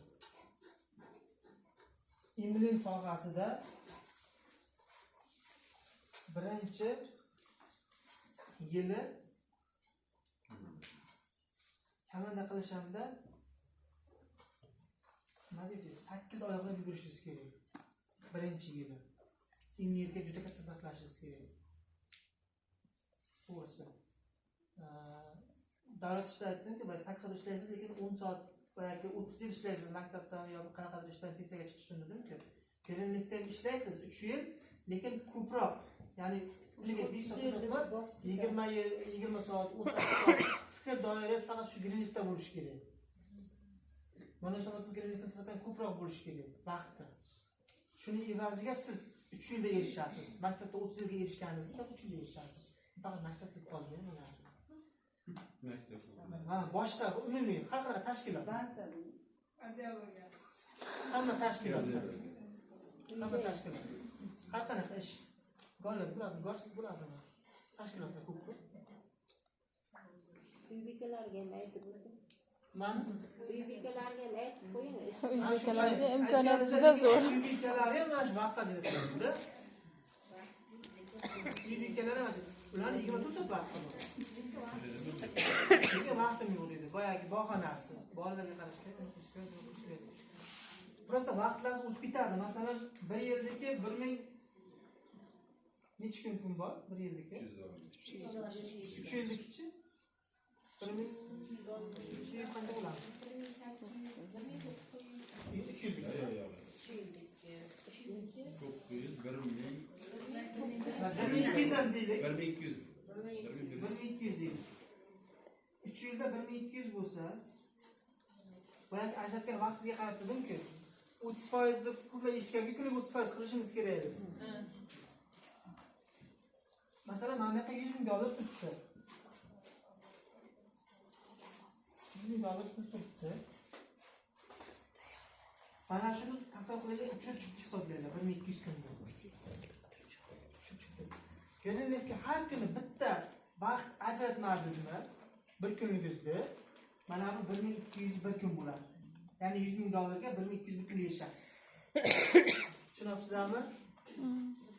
Emblem sohasida birinchi yili komanda qilishimda nima deydi? 8 oyoqlab yugurishingiz kerak. Birinchi yili. Immunitga juda katta saqlashingiz kerak. To'g'risi. Davlat ishida aytdimki, 8 soat ishlaysiz, lekin 10 soat yoki 30 yil ishlaysiz maktabdan yoki qanaqadir ishdan pensiyaga chiqish uchun dedimki, kelinlikda ham ishlaysiz 3 yil, lekin ko'proq, ya'ni kuniga 5 soat emas, 20 yil, 20 soat, 18 soat fikr doirasi faqat shu kelinlikda bo'lishi kerak. Munosabatingiz kelinlikka nisbatan ko'proq bo'lishi kerak vaqtda. Shuni evaziga siz 3 yilda erishasiz. Maktabda 30 yilga erishganingizni 3 yilda erishasiz. Faqat maktabda qolmang ular. Ha, boshqa umumiy har qanaqa tashkilot. Hamma tashkilot. Hamma tashkilot. Har qanaqa ish. Gollar bo'ladi, gorslik bo'ladi. Tashkilotlar ko'p-ku. Uy bekalarga ham aytib o'ting. Mana Uy bekalarga ham aytib qo'ying. Uy bekalarga imkoniyat juda zo'r. Uy bekalari ham mana shu vaqtda ajratadi. Uy bekalari ham ularni 24 soat vaqt qoladi. Nega vaqtim yo'q dedi. Boyagi bahonasi. Bolalarga qarashda Prosta vaqtlar o'tib ketadi. Masalan, 1 yildagi 1000 necha kun bor? 1 yildagi 3 yildagichi 1000 qancha bo'ladi? 3 yildagi. 1200 deylik. 1200. 1200 deylik. 3 yilda 1200 bo'lsa, boyagi ajratgan vaqtingizga qarab turdimki, 30% pullar ishga kuniga 30% qilishimiz kerak edi. Masalan, mana bu yoqqa $100,000 turibdi. $100,000 turibdi. Mana shuni tasavvur qilaylik, 3 hisoblaylik 1200 kunda. Kelinlikka har kuni bitta vaqt ajratmadingizmi? Bir kunligizda mana bu 1200 bir kun bo'ladi. Ya'ni $100,000 ga 1200 bir kun erishasiz. Tushunyapsizmi?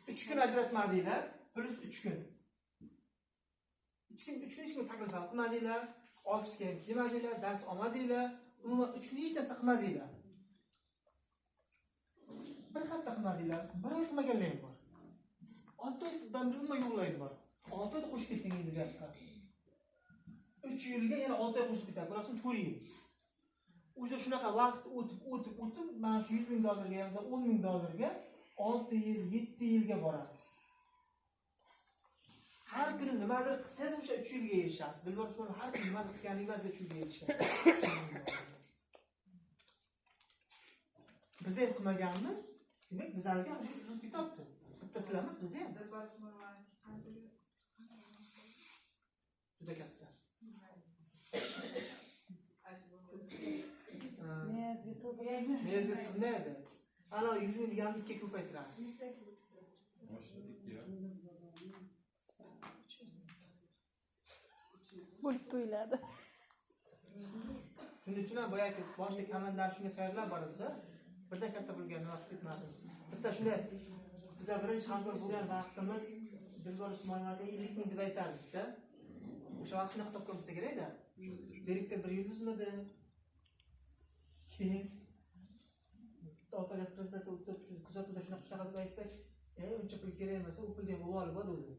3 kun ajratmadinglar, plus 3 kun. 3 kun hech kim taklif qilmadinglar, ofisga ham kelmadinglar, dars olmadinglar, umuman 3 kun hech narsa qilmadinglar. Bir hafta qilmadinglar, bir oy qilmaganlar ham bor. 6 oydan bir umuman yo'qlaydi bor. 6 oyda qo'shib ketgan endi gapga. 3 yilga yana 6 oy qo'shib ketadi. Biroq 4 yil. O'sha shunaqa vaqt o'tib, mana shu $100,000 ga, yoki $10,000 ga 6 yil, 7 yilga boramiz. Har kuni nimadir qilsangiz o'sha 3 yilga erishasiz. Bilib har kuni nimadir qilganingiz 3 yilga erishasiz. Biz ham qilmaganmiz. Demak, bizlarga ham shu ketibdi. Bitta sizlarimiz biz ham. Juda katta. Mezga sig'maydi. Ana 100,000 deganni 2 ga ko'paytiramiz. Bo'lib qo'yiladi. Shuning uchun ham boyagi boshda komandar shunga tayyorlab boribdi. Birdan katta bo'lgan vaqt ketmasin. Bitta shunday biz birinchi hamkor bo'lgan vaqtimiz Dilbar Usmonovga 50 ming deb aytardik-da. O'sha vaqt shuni hisobga olsa kerak-da. Direktor 1 yulduzmidi? Keyin opaga prezentatsiya kuzatuvda shunaqa deb aytsak, uncha pul kerak emas, u pulni ham olib ol dedi.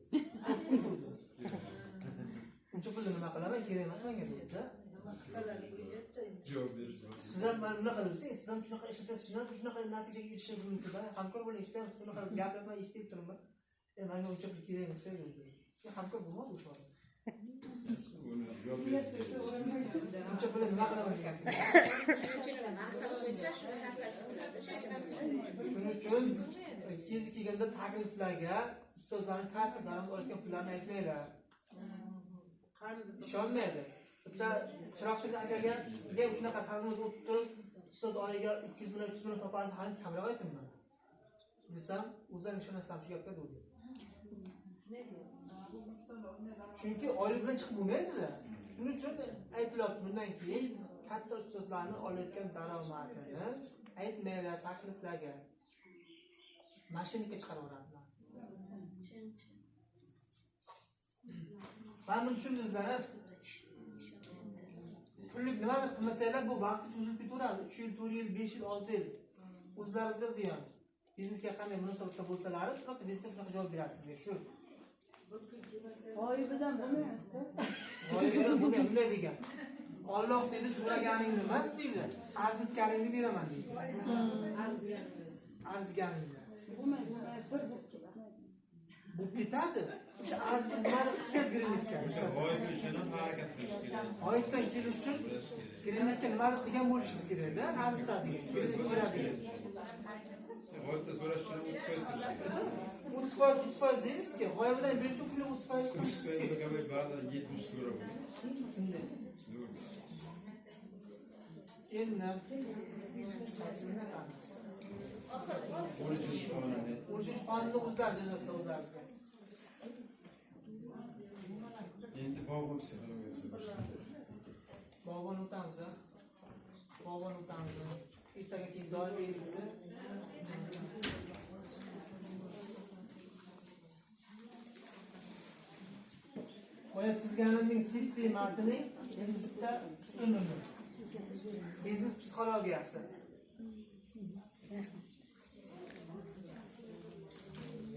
Uncha pulni nima qilaman, kerak emas menga dedi. Javob berish lozim. Siz ham mana bunaqa dedingiz, siz ham shunaqa ishlasangiz, shunaqa natijaga erishishingiz mumkin. Hamkor bo'ling, eshitamiz, bunaqa gaplarni eshitib turibman. Menga uncha pul kerak emas dedi. Hamkor bo'lmadi o'sha vaqt. Uni javob berish. Uncha pulni nima qilaman degansiz. Shuning uchun kezi kelganda takliflarga ustozlarning katta daromad olayotgan pullarini aytmanglar. Ishonmaydi. Bitta Chiroqchil akaga shunaqa taqdimot o'tib turib, ustoz oyiga 200 million 300 million topadi, hali kamroq aytdimman. Desam, o'zing ishonasizlar shu gapga dedi. Chunki oylik bilan chiqib bo'lmaydi-da. Shuning uchun aytilyapti, bundan keyin katta ustozlarni olayotgan daromadini aytmanglar takliflarga. Mashinka chiqarib yuboradilar. Mana buni tushundingizlar. Pullik nimadir qilmasanglar bu vaqt cho'zilib ketaveradi. 3 yil, 4 yil, 5 yil, 6 yil. O'zlaringizga ziyon. Biznesga qanday munosabatda bo'lsalaringiz, просто biznes shunaqa javob beradi sizga. Shu. G'oyibidan bo'lmaydi ustoz. G'oyibidan bunday degan. Alloh dedi, so'raganingni emas dedi, arzitganingni beraman dedi. Arziganingni. Bo'lmaydi, bir bo'lib ketadi. Bo'lib ketadi. O'sha arzitmani qisqas grinivka. G'oyib uchun ham harakat qilish kerak. G'oyibdan kelish uchun grinivka nimadir qilgan bo'lishingiz kerak-da, arzitadingiz, grinivka beradingiz. G'oyibda so'rash uchun 30% qilish kerak. 30% deymiz-ki, g'oyibidan berish uchun 30% qilishingiz kerak. 30% ba'zan 70 so'rab. Shunday. Endi 13 qonunni. 13 qonunni o'zlari yozasizlar o'zlaringizga. Endi bog'bon psixologiyasi. Bog'bon o'tamiz. Bog'bon o'tamiz. Ertaga keyin doimiylikni qo'yib chizganimning sistemasining bitta ustunligi. Biznes psixologiyasi.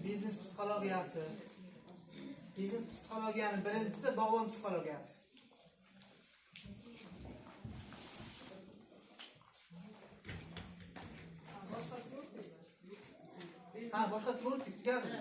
Biznes psixologiyasi. Biznes psixologiyaning birinchisi bog'bon psixologiyasi. Boshqasi o'tdik, tugadim.